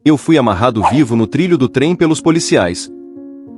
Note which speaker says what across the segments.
Speaker 1: Eu fui amarrado vivo no trilho do trem pelos policiais.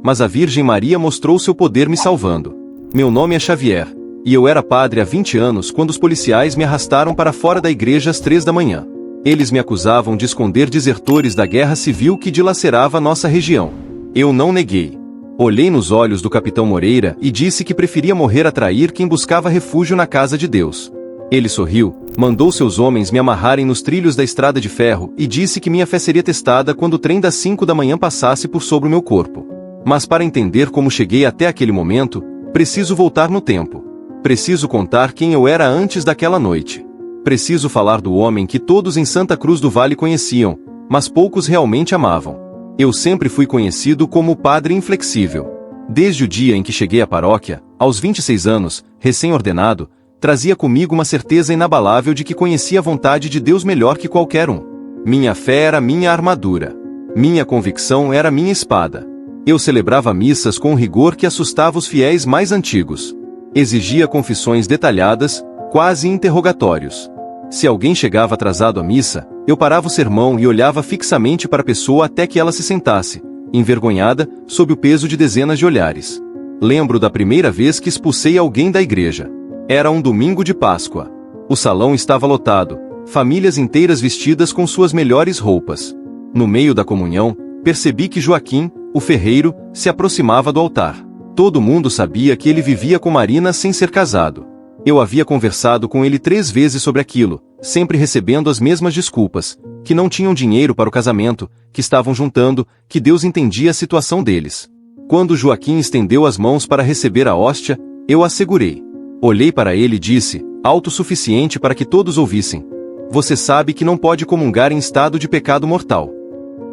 Speaker 1: Mas a Virgem Maria mostrou seu poder me salvando. Meu nome é Xavier, e eu era padre há 20 anos quando os policiais me arrastaram para fora da igreja às 3 da manhã. Eles me acusavam de esconder desertores da guerra civil que dilacerava nossa região. Eu não neguei. Olhei nos olhos do capitão Moreira e disse que preferia morrer a trair quem buscava refúgio na casa de Deus. Ele sorriu, mandou seus homens me amarrarem nos trilhos da estrada de ferro e disse que minha fé seria testada quando o trem das 5 da manhã passasse por sobre o meu corpo. Mas para entender como cheguei até aquele momento, preciso voltar no tempo. Preciso contar quem eu era antes daquela noite. Preciso falar do homem que todos em Santa Cruz do Vale conheciam, mas poucos realmente amavam. Eu sempre fui conhecido como o Padre Inflexível. Desde o dia em que cheguei à paróquia, aos 26 anos, recém-ordenado, trazia comigo uma certeza inabalável de que conhecia a vontade de Deus melhor que qualquer um. Minha fé era minha armadura. Minha convicção era minha espada. Eu celebrava missas com um rigor que assustava os fiéis mais antigos. Exigia confissões detalhadas, quase interrogatórios. Se alguém chegava atrasado à missa, eu parava o sermão e olhava fixamente para a pessoa até que ela se sentasse, envergonhada, sob o peso de dezenas de olhares. Lembro da primeira vez que expulsei alguém da igreja. Era um domingo de Páscoa. O salão estava lotado, famílias inteiras vestidas com suas melhores roupas. No meio da comunhão, percebi que Joaquim, o ferreiro, se aproximava do altar. Todo mundo sabia que ele vivia com Marina sem ser casado. Eu havia conversado com ele 3 vezes sobre aquilo, sempre recebendo as mesmas desculpas, que não tinham dinheiro para o casamento, que estavam juntando, que Deus entendia a situação deles. Quando Joaquim estendeu as mãos para receber a hóstia, eu assegurei. Olhei para ele e disse, alto o suficiente para que todos ouvissem: você sabe que não pode comungar em estado de pecado mortal.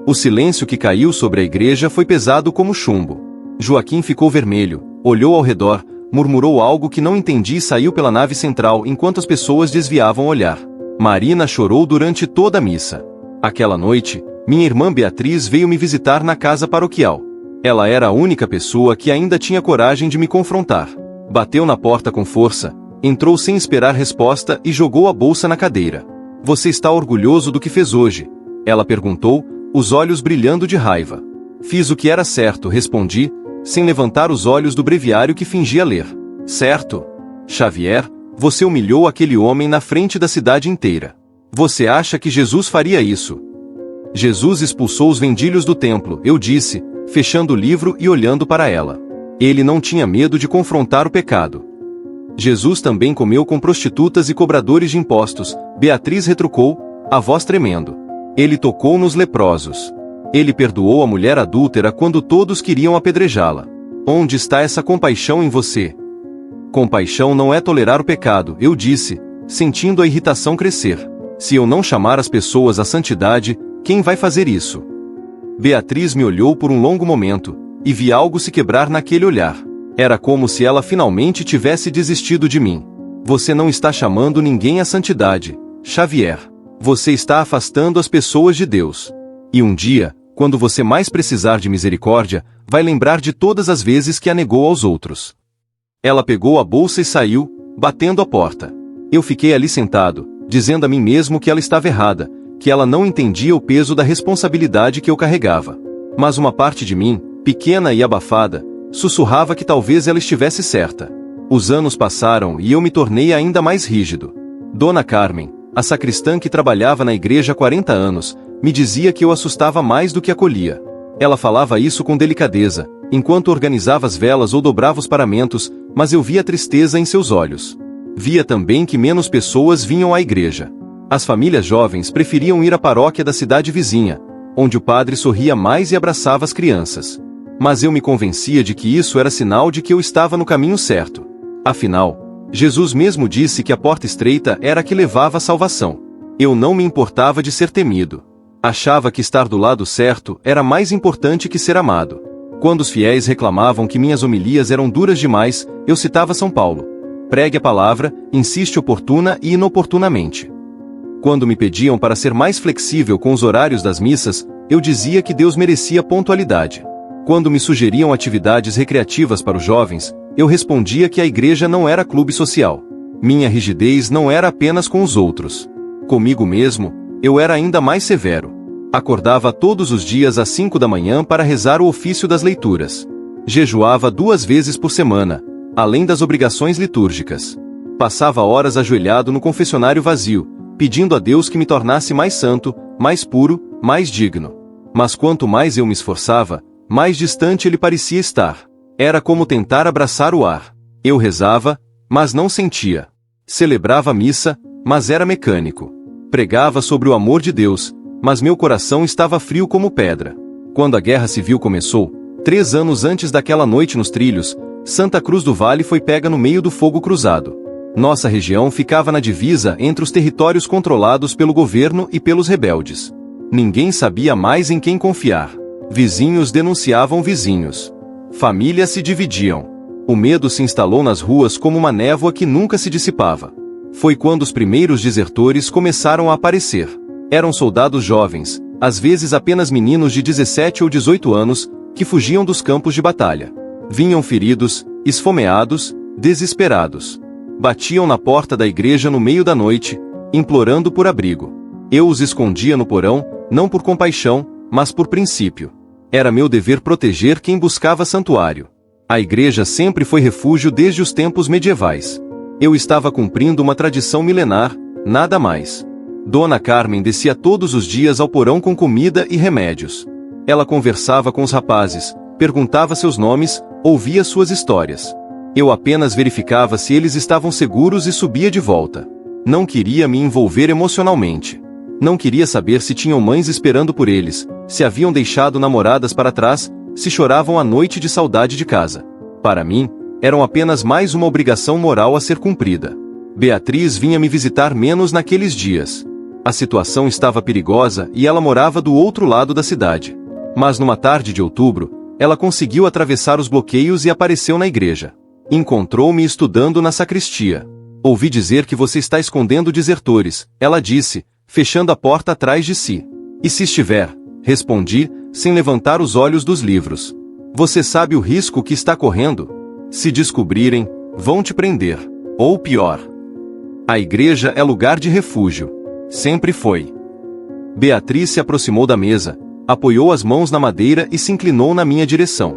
Speaker 1: O silêncio que caiu sobre a igreja foi pesado como chumbo. Joaquim ficou vermelho, olhou ao redor, murmurou algo que não entendi e saiu pela nave central enquanto as pessoas desviavam o olhar. Marina chorou durante toda a missa. Aquela noite, minha irmã Beatriz veio me visitar na casa paroquial. Ela era a única pessoa que ainda tinha coragem de me confrontar. Bateu na porta com força, entrou sem esperar resposta e jogou a bolsa na cadeira. Você está orgulhoso do que fez hoje? Ela perguntou, os olhos brilhando de raiva. Fiz o que era certo, respondi, sem levantar os olhos do breviário que fingia ler. Certo? Xavier, você humilhou aquele homem na frente da cidade inteira. Você acha que Jesus faria isso? Jesus expulsou os vendilhos do templo, eu disse, fechando o livro e olhando para ela. Ele não tinha medo de confrontar o pecado. Jesus também comeu com prostitutas e cobradores de impostos, Beatriz retrucou, a voz tremendo. Ele tocou nos leprosos. Ele perdoou a mulher adúltera quando todos queriam apedrejá-la. Onde está essa compaixão em você? Compaixão não é tolerar o pecado, eu disse, sentindo a irritação crescer. Se eu não chamar as pessoas à santidade, quem vai fazer isso? Beatriz me olhou por um longo momento, e vi algo se quebrar naquele olhar. Era como se ela finalmente tivesse desistido de mim. Você não está chamando ninguém à santidade, Xavier. Você está afastando as pessoas de Deus. E um dia, quando você mais precisar de misericórdia, vai lembrar de todas as vezes que a negou aos outros. Ela pegou a bolsa e saiu, batendo a porta. Eu fiquei ali sentado, dizendo a mim mesmo que ela estava errada, que ela não entendia o peso da responsabilidade que eu carregava. Mas uma parte de mim, pequena e abafada, sussurrava que talvez ela estivesse certa. Os anos passaram e eu me tornei ainda mais rígido. Dona Carmen, a sacristã que trabalhava na igreja há 40 anos, me dizia que eu assustava mais do que acolhia. Ela falava isso com delicadeza, enquanto organizava as velas ou dobrava os paramentos, mas eu via tristeza em seus olhos. Via também que menos pessoas vinham à igreja. As famílias jovens preferiam ir à paróquia da cidade vizinha, onde o padre sorria mais e abraçava as crianças. Mas eu me convencia de que isso era sinal de que eu estava no caminho certo. Afinal, Jesus mesmo disse que a porta estreita era a que levava à salvação. Eu não me importava de ser temido. Achava que estar do lado certo era mais importante que ser amado. Quando os fiéis reclamavam que minhas homilias eram duras demais, eu citava São Paulo. Pregue a palavra, insiste oportuna e inoportunamente. Quando me pediam para ser mais flexível com os horários das missas, eu dizia que Deus merecia pontualidade. Quando me sugeriam atividades recreativas para os jovens, eu respondia que a igreja não era clube social. Minha rigidez não era apenas com os outros. Comigo mesmo, eu era ainda mais severo. Acordava todos os dias às 5 da manhã para rezar o ofício das leituras. Jejuava 2 vezes por semana, além das obrigações litúrgicas. Passava horas ajoelhado no confessionário vazio, pedindo a Deus que me tornasse mais santo, mais puro, mais digno. Mas quanto mais eu me esforçava, mais distante ele parecia estar. Era como tentar abraçar o ar. Eu rezava, mas não sentia. Celebrava a missa, mas era mecânico. Pregava sobre o amor de Deus, mas meu coração estava frio como pedra. Quando a Guerra Civil começou, 3 anos antes daquela noite nos trilhos, Santa Cruz do Vale foi pega no meio do fogo cruzado. Nossa região ficava na divisa entre os territórios controlados pelo governo e pelos rebeldes. Ninguém sabia mais em quem confiar. Vizinhos denunciavam vizinhos. Famílias se dividiam. O medo se instalou nas ruas como uma névoa que nunca se dissipava. Foi quando os primeiros desertores começaram a aparecer. Eram soldados jovens, às vezes apenas meninos de 17 ou 18 anos, que fugiam dos campos de batalha. Vinham feridos, esfomeados, desesperados. Batiam na porta da igreja no meio da noite, implorando por abrigo. Eu os escondia no porão, não por compaixão, mas por princípio. Era meu dever proteger quem buscava santuário. A igreja sempre foi refúgio desde os tempos medievais. Eu estava cumprindo uma tradição milenar, nada mais. Dona Carmen descia todos os dias ao porão com comida e remédios. Ela conversava com os rapazes, perguntava seus nomes, ouvia suas histórias. Eu apenas verificava se eles estavam seguros e subia de volta. Não queria me envolver emocionalmente. Não queria saber se tinham mães esperando por eles, se haviam deixado namoradas para trás, se choravam à noite de saudade de casa. Para mim, eram apenas mais uma obrigação moral a ser cumprida. Beatriz vinha me visitar menos naqueles dias. A situação estava perigosa e ela morava do outro lado da cidade. Mas numa tarde de outubro, ela conseguiu atravessar os bloqueios e apareceu na igreja. Encontrou-me estudando na sacristia. Ouvi dizer que você está escondendo desertores, ela disse, fechando a porta atrás de si. E se estiver? Respondi, sem levantar os olhos dos livros. Você sabe o risco que está correndo? Se descobrirem, vão te prender. Ou pior. A igreja é lugar de refúgio. Sempre foi. Beatriz se aproximou da mesa, apoiou as mãos na madeira e se inclinou na minha direção.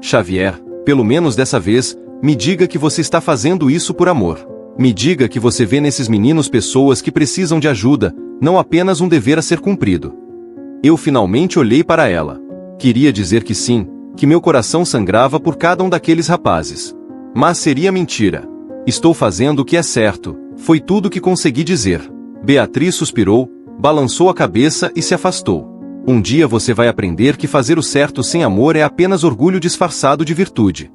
Speaker 1: Xavier, pelo menos dessa vez, me diga que você está fazendo isso por amor. Me diga que você vê nesses meninos pessoas que precisam de ajuda, não apenas um dever a ser cumprido. Eu finalmente olhei para ela. Queria dizer que sim, que meu coração sangrava por cada um daqueles rapazes. Mas seria mentira. Estou fazendo o que é certo, foi tudo que consegui dizer. Beatriz suspirou, balançou a cabeça e se afastou. Um dia você vai aprender que fazer o certo sem amor é apenas orgulho disfarçado de virtude.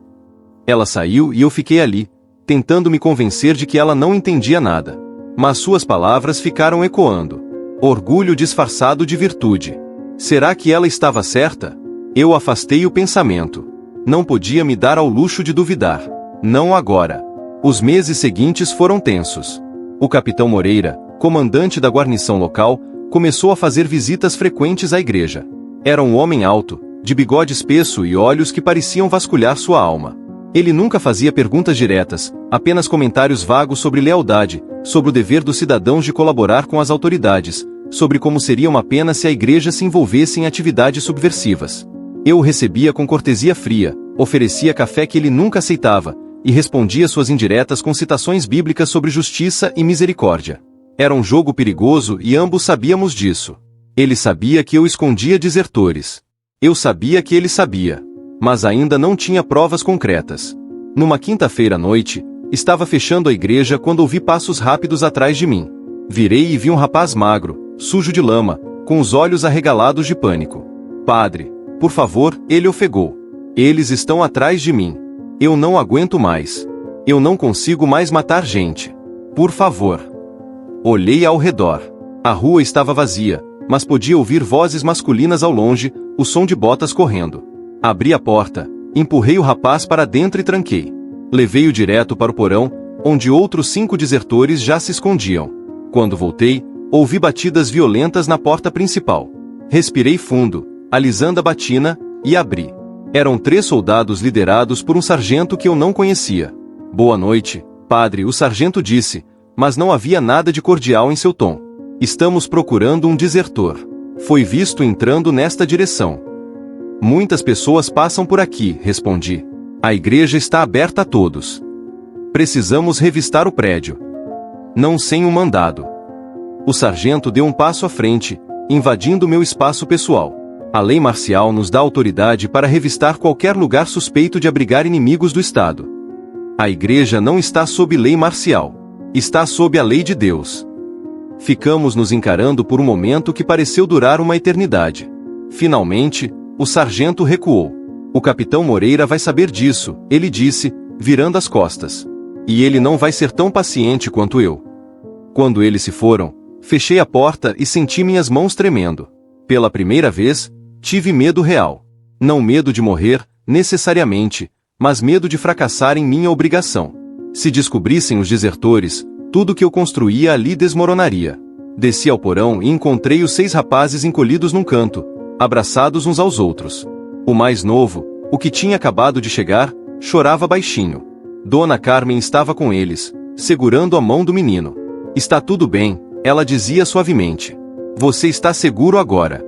Speaker 1: Ela saiu e eu fiquei ali, tentando me convencer de que ela não entendia nada. Mas suas palavras ficaram ecoando. Orgulho disfarçado de virtude. Será que ela estava certa? Eu afastei o pensamento. Não podia me dar ao luxo de duvidar. Não agora. Os meses seguintes foram tensos. O capitão Moreira, comandante da guarnição local, começou a fazer visitas frequentes à igreja. Era um homem alto, de bigode espesso e olhos que pareciam vasculhar sua alma. Ele nunca fazia perguntas diretas, apenas comentários vagos sobre lealdade, sobre o dever dos cidadãos de colaborar com as autoridades, sobre como seria uma pena se a igreja se envolvesse em atividades subversivas. Eu o recebia com cortesia fria, oferecia café que ele nunca aceitava, e respondia suas indiretas com citações bíblicas sobre justiça e misericórdia. Era um jogo perigoso e ambos sabíamos disso. Ele sabia que eu escondia desertores. Eu sabia que ele sabia. Mas ainda não tinha provas concretas. Numa quinta-feira à noite, estava fechando a igreja quando ouvi passos rápidos atrás de mim. Virei e vi um rapaz magro, sujo de lama, com os olhos arregalados de pânico. Padre, por favor, ele ofegou. Eles estão atrás de mim. Eu não aguento mais. Eu não consigo mais matar gente. Por favor. Olhei ao redor. A rua estava vazia, mas podia ouvir vozes masculinas ao longe, o som de botas correndo. Abri a porta, empurrei o rapaz para dentro e tranquei. Levei-o direto para o porão, onde outros 5 desertores já se escondiam. Quando voltei, ouvi batidas violentas na porta principal. Respirei fundo, alisando a batina, e abri. Eram 3 soldados liderados por um sargento que eu não conhecia. Boa noite, padre, o sargento disse, mas não havia nada de cordial em seu tom. Estamos procurando um desertor. Foi visto entrando nesta direção. Muitas pessoas passam por aqui, respondi. A igreja está aberta a todos. Precisamos revistar o prédio. Não sem um mandado. O sargento deu um passo à frente, invadindo meu espaço pessoal. A lei marcial nos dá autoridade para revistar qualquer lugar suspeito de abrigar inimigos do Estado. A igreja não está sob lei marcial. Está sob a lei de Deus. Ficamos nos encarando por um momento que pareceu durar uma eternidade. Finalmente, o sargento recuou. O capitão Moreira vai saber disso, ele disse, virando as costas. E ele não vai ser tão paciente quanto eu. Quando eles se foram, fechei a porta e senti minhas mãos tremendo. Pela primeira vez, tive medo real. Não medo de morrer, necessariamente, mas medo de fracassar em minha obrigação. Se descobrissem os desertores, tudo que eu construía ali desmoronaria. Desci ao porão e encontrei os 6 rapazes encolhidos num canto, abraçados uns aos outros. O mais novo, o que tinha acabado de chegar, chorava baixinho. Dona Carmen estava com eles, segurando a mão do menino. Está tudo bem, ela dizia suavemente. Você está seguro agora.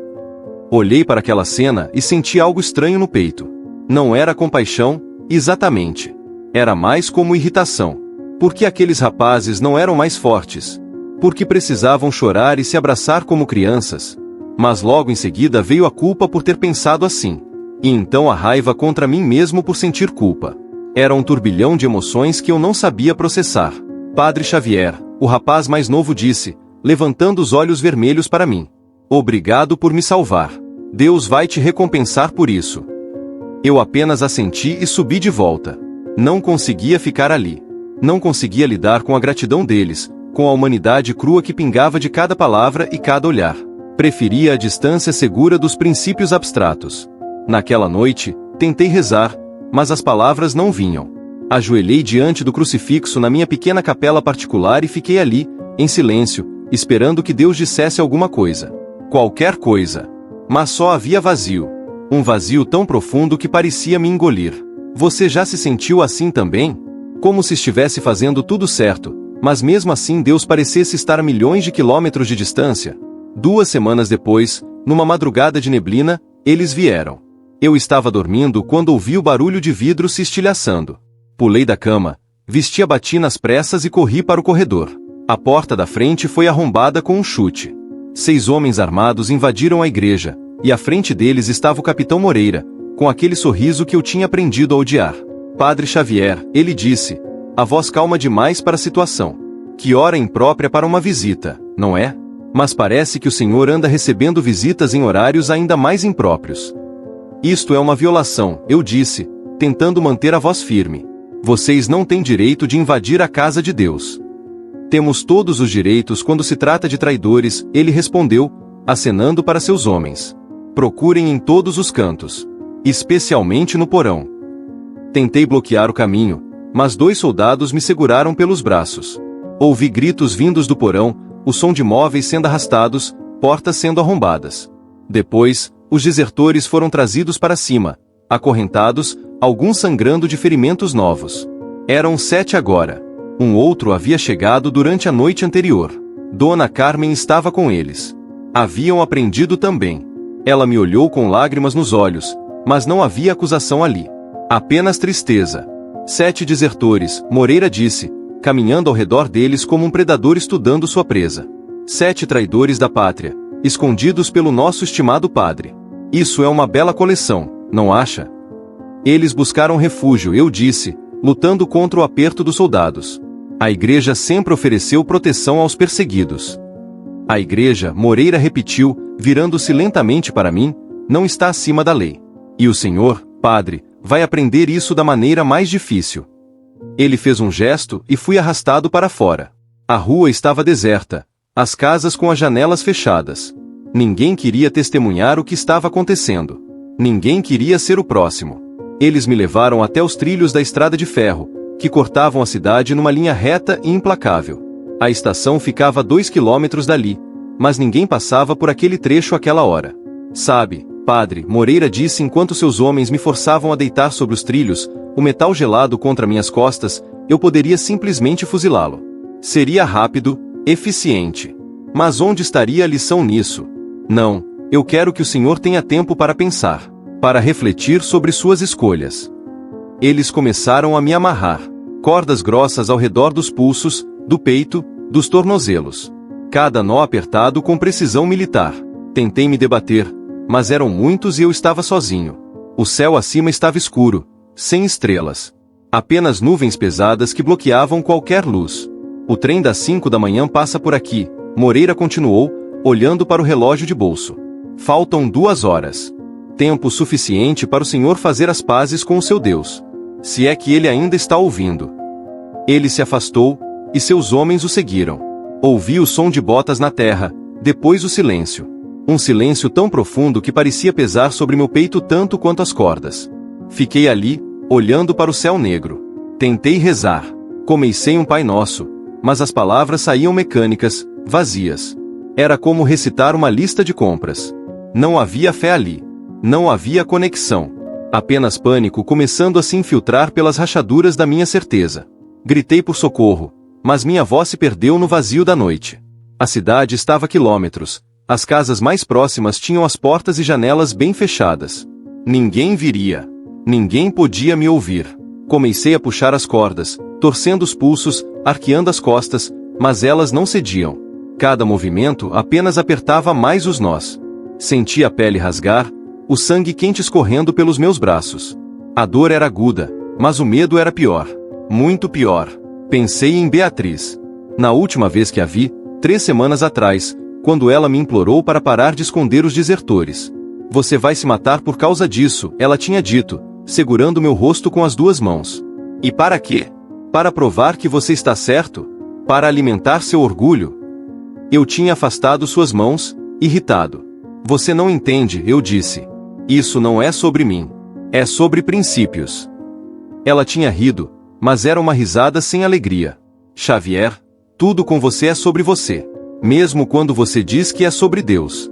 Speaker 1: Olhei para aquela cena e senti algo estranho no peito. Não era compaixão, exatamente. Era mais como irritação. Porque aqueles rapazes não eram mais fortes. Porque precisavam chorar e se abraçar como crianças. Mas logo em seguida veio a culpa por ter pensado assim. E então a raiva contra mim mesmo por sentir culpa. Era um turbilhão de emoções que eu não sabia processar. Padre Xavier, o rapaz mais novo disse, levantando os olhos vermelhos para mim. Obrigado por me salvar. Deus vai te recompensar por isso. Eu apenas assenti e subi de volta. Não conseguia ficar ali. Não conseguia lidar com a gratidão deles, com a humanidade crua que pingava de cada palavra e cada olhar. Preferia a distância segura dos princípios abstratos. Naquela noite, tentei rezar, mas as palavras não vinham. Ajoelhei diante do crucifixo na minha pequena capela particular e fiquei ali, em silêncio, esperando que Deus dissesse alguma coisa. Qualquer coisa. Mas só havia vazio. Um vazio tão profundo que parecia me engolir. Você já se sentiu assim também? Como se estivesse fazendo tudo certo, mas mesmo assim Deus parecesse estar a milhões de quilômetros de distância? 2 semanas depois, numa madrugada de neblina, eles vieram. Eu estava dormindo quando ouvi o barulho de vidro se estilhaçando. Pulei da cama, vesti a batina às pressas e corri para o corredor. A porta da frente foi arrombada com um chute. 6 homens armados invadiram a igreja, e à frente deles estava o capitão Moreira, com aquele sorriso que eu tinha aprendido a odiar. Padre Xavier, ele disse, a voz calma demais para a situação. Que hora imprópria para uma visita, não é? Mas parece que o senhor anda recebendo visitas em horários ainda mais impróprios. Isto é uma violação, eu disse, tentando manter a voz firme. Vocês não têm direito de invadir a casa de Deus. Temos todos os direitos quando se trata de traidores, ele respondeu, acenando para seus homens. Procurem em todos os cantos. Especialmente no porão. Tentei bloquear o caminho, mas 2 soldados me seguraram pelos braços. Ouvi gritos vindos do porão, o som de móveis sendo arrastados, portas sendo arrombadas. Depois, os desertores foram trazidos para cima, acorrentados, alguns sangrando de ferimentos novos. Eram 7 agora. Um outro havia chegado durante a noite anterior. Dona Carmen estava com eles. Haviam aprendido também. Ela me olhou com lágrimas nos olhos, mas não havia acusação ali. Apenas tristeza. 7 desertores, Moreira disse, caminhando ao redor deles como um predador estudando sua presa. 7 traidores da pátria, escondidos pelo nosso estimado padre. Isso é uma bela coleção, não acha? Eles buscaram refúgio, eu disse, lutando contra o aperto dos soldados. A igreja sempre ofereceu proteção aos perseguidos. A igreja, Moreira repetiu, virando-se lentamente para mim, não está acima da lei. E o senhor, padre, vai aprender isso da maneira mais difícil. Ele fez um gesto e fui arrastado para fora. A rua estava deserta, as casas com as janelas fechadas. Ninguém queria testemunhar o que estava acontecendo. Ninguém queria ser o próximo. Eles me levaram até os trilhos da estrada de ferro, que cortavam a cidade numa linha reta e implacável. A estação ficava a 2 quilômetros dali, mas ninguém passava por aquele trecho àquela hora. Sabe, padre, Moreira disse enquanto seus homens me forçavam a deitar sobre os trilhos, o metal gelado contra minhas costas, eu poderia simplesmente fuzilá-lo. Seria rápido, eficiente. Mas onde estaria a lição nisso? Não, Eu quero que o senhor tenha tempo para pensar, para refletir sobre suas escolhas. Eles começaram a me amarrar. Cordas grossas ao redor dos pulsos, do peito, dos tornozelos. Cada nó apertado com precisão militar. Tentei me debater, mas eram muitos e eu estava sozinho. O céu acima estava escuro, sem estrelas. Apenas nuvens pesadas que bloqueavam qualquer luz. O trem das 5 da manhã passa por aqui, Moreira continuou, olhando para o relógio de bolso. Faltam 2 horas. Tempo suficiente para o senhor fazer as pazes com o seu Deus. Se é que ele ainda está ouvindo. Ele se afastou, e seus homens o seguiram. Ouvi o som de botas na terra, depois o silêncio. Um silêncio tão profundo que parecia pesar sobre meu peito tanto quanto as cordas. Fiquei ali, olhando para o céu negro. Tentei rezar. Comecei um Pai Nosso, mas as palavras saíam mecânicas, vazias. Era como recitar uma lista de compras. Não havia fé ali. Não havia conexão. Apenas pânico começando a se infiltrar pelas rachaduras da minha certeza. Gritei por socorro, mas minha voz se perdeu no vazio da noite. A cidade estava a quilômetros. As casas mais próximas tinham as portas e janelas bem fechadas. Ninguém viria. Ninguém podia me ouvir. Comecei a puxar as cordas, torcendo os pulsos, arqueando as costas, mas elas não cediam. Cada movimento apenas apertava mais os nós. Senti a pele rasgar, o sangue quente escorrendo pelos meus braços. A dor era aguda, mas o medo era pior. Muito pior. Pensei em Beatriz. Na última vez que a vi, 3 semanas atrás, quando ela me implorou para parar de esconder os desertores. Você vai se matar por causa disso, ela tinha dito, segurando meu rosto com as 2 mãos. E para quê? Para provar que você está certo? Para alimentar seu orgulho? Eu tinha afastado suas mãos, irritado. Você não entende, eu disse. Isso não é sobre mim. É sobre princípios. Ela tinha rido, mas era uma risada sem alegria. Xavier, tudo com você é sobre você. Mesmo quando você diz que é sobre Deus.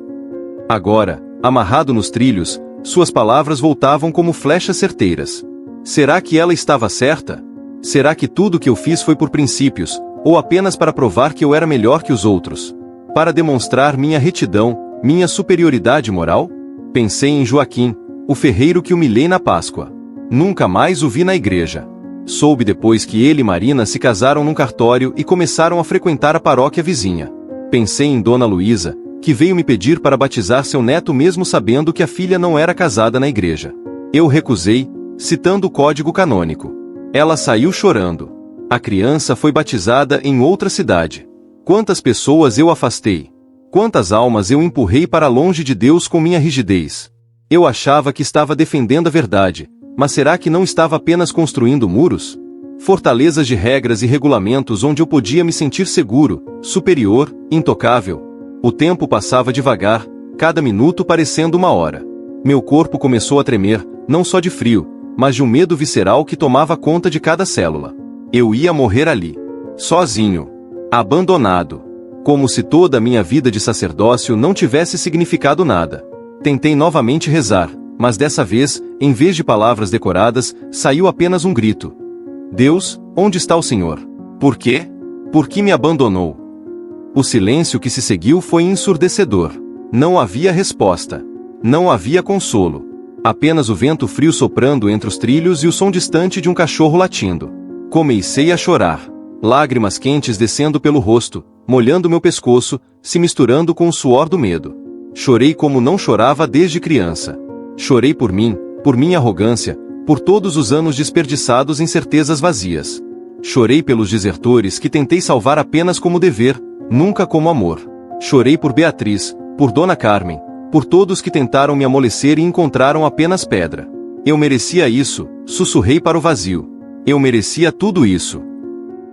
Speaker 1: Agora, amarrado nos trilhos, suas palavras voltavam como flechas certeiras. Será que ela estava certa? Será que tudo que eu fiz foi por princípios, ou apenas para provar que eu era melhor que os outros? Para demonstrar minha retidão, minha superioridade moral? Pensei em Joaquim, o ferreiro que humilhei na Páscoa. Nunca mais o vi na igreja. Soube depois que ele e Marina se casaram num cartório e começaram a frequentar a paróquia vizinha. Pensei em Dona Luísa, que veio me pedir para batizar seu neto mesmo sabendo que a filha não era casada na igreja. Eu recusei, citando o código canônico. Ela saiu chorando. A criança foi batizada em outra cidade. Quantas pessoas eu afastei? Quantas almas eu empurrei para longe de Deus com minha rigidez? Eu achava que estava defendendo a verdade, mas será que não estava apenas construindo muros? Fortalezas de regras e regulamentos onde eu podia me sentir seguro, superior, intocável. O tempo passava devagar, cada minuto parecendo 1 hora. Meu corpo começou a tremer, não só de frio, mas de um medo visceral que tomava conta de cada célula. Eu ia morrer ali. Sozinho. Abandonado. Como se toda a minha vida de sacerdócio não tivesse significado nada. Tentei novamente rezar, mas dessa vez, em vez de palavras decoradas, saiu apenas um grito. Deus, onde está o Senhor? Por quê? Por que me abandonou? O silêncio que se seguiu foi ensurdecedor. Não havia resposta. Não havia consolo. Apenas o vento frio soprando entre os trilhos e o som distante de um cachorro latindo. Comecei a chorar. Lágrimas quentes descendo pelo rosto, molhando meu pescoço, se misturando com o suor do medo. Chorei como não chorava desde criança. Chorei por mim, por minha arrogância, por todos os anos desperdiçados em certezas vazias. Chorei pelos desertores que tentei salvar apenas como dever, nunca como amor. Chorei por Beatriz, por Dona Carmen, por todos que tentaram me amolecer e encontraram apenas pedra. Eu merecia isso, sussurrei para o vazio. Eu merecia tudo isso.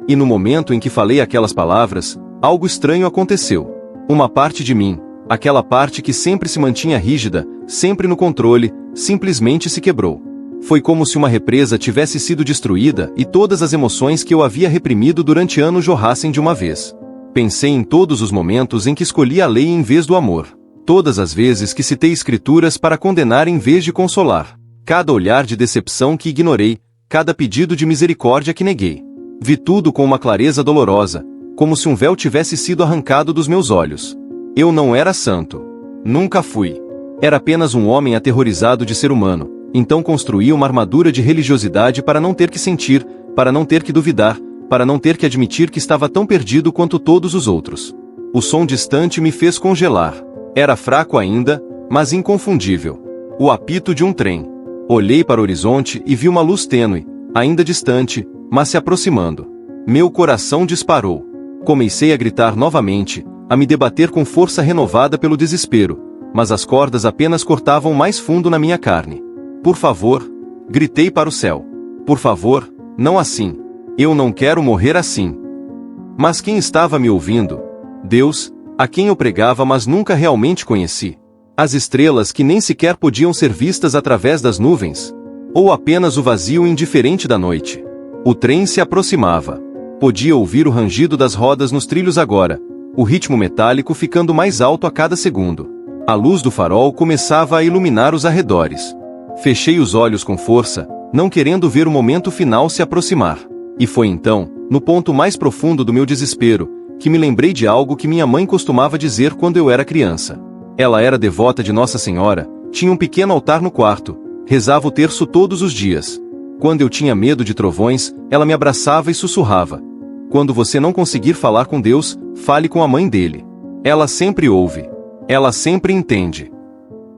Speaker 1: E no momento em que falei aquelas palavras, algo estranho aconteceu. Uma parte de mim, aquela parte que sempre se mantinha rígida, sempre no controle, simplesmente se quebrou. Foi como se uma represa tivesse sido destruída e todas as emoções que eu havia reprimido durante anos jorrassem de uma vez. Pensei em todos os momentos em que escolhi a lei em vez do amor. Todas as vezes que citei escrituras para condenar em vez de consolar. Cada olhar de decepção que ignorei, cada pedido de misericórdia que neguei. Vi tudo com uma clareza dolorosa, como se um véu tivesse sido arrancado dos meus olhos. Eu não era santo. Nunca fui. Era apenas um homem aterrorizado de ser humano, então construía uma armadura de religiosidade para não ter que sentir, para não ter que duvidar, para não ter que admitir que estava tão perdido quanto todos os outros. O som distante me fez congelar. Era fraco ainda, mas inconfundível. O apito de um trem. Olhei para o horizonte e vi uma luz tênue, ainda distante, mas se aproximando. Meu coração disparou. Comecei a gritar novamente, a me debater com força renovada pelo desespero, mas as cordas apenas cortavam mais fundo na minha carne. Por favor, gritei para o céu. Por favor, não assim. Eu não quero morrer assim. Mas quem estava me ouvindo? Deus, a quem eu pregava mas nunca realmente conheci. As estrelas que nem sequer podiam ser vistas através das nuvens? Ou apenas o vazio indiferente da noite? O trem se aproximava. Podia ouvir o rangido das rodas nos trilhos agora, o ritmo metálico ficando mais alto a cada segundo. A luz do farol começava a iluminar os arredores. Fechei os olhos com força, não querendo ver o momento final se aproximar. E foi então, no ponto mais profundo do meu desespero, que me lembrei de algo que minha mãe costumava dizer quando eu era criança. Ela era devota de Nossa Senhora, tinha um pequeno altar no quarto, rezava o terço todos os dias. Quando eu tinha medo de trovões, ela me abraçava e sussurrava: quando você não conseguir falar com Deus, fale com a mãe dele. Ela sempre ouve. Ela sempre entende.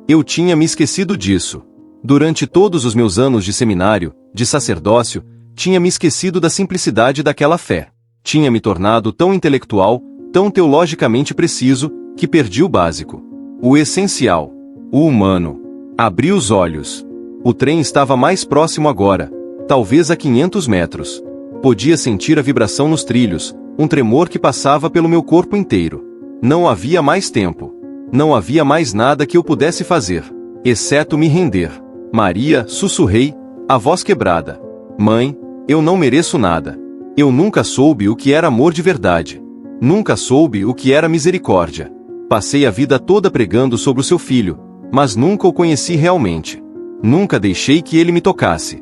Speaker 1: Eu tinha me esquecido disso. Durante todos os meus anos de seminário, de sacerdócio, tinha me esquecido da simplicidade daquela fé. Tinha me tornado tão intelectual, tão teologicamente preciso, que perdi o básico. O essencial. O humano. Abri os olhos. O trem estava mais próximo agora, talvez a 500 metros. Podia sentir a vibração nos trilhos, um tremor que passava pelo meu corpo inteiro. Não havia mais tempo. Não havia mais nada que eu pudesse fazer, exceto me render. Maria, sussurrei, a voz quebrada. Mãe, eu não mereço nada. Eu nunca soube o que era amor de verdade. Nunca soube o que era misericórdia. Passei a vida toda pregando sobre o seu filho, mas nunca o conheci realmente. Nunca deixei que ele me tocasse.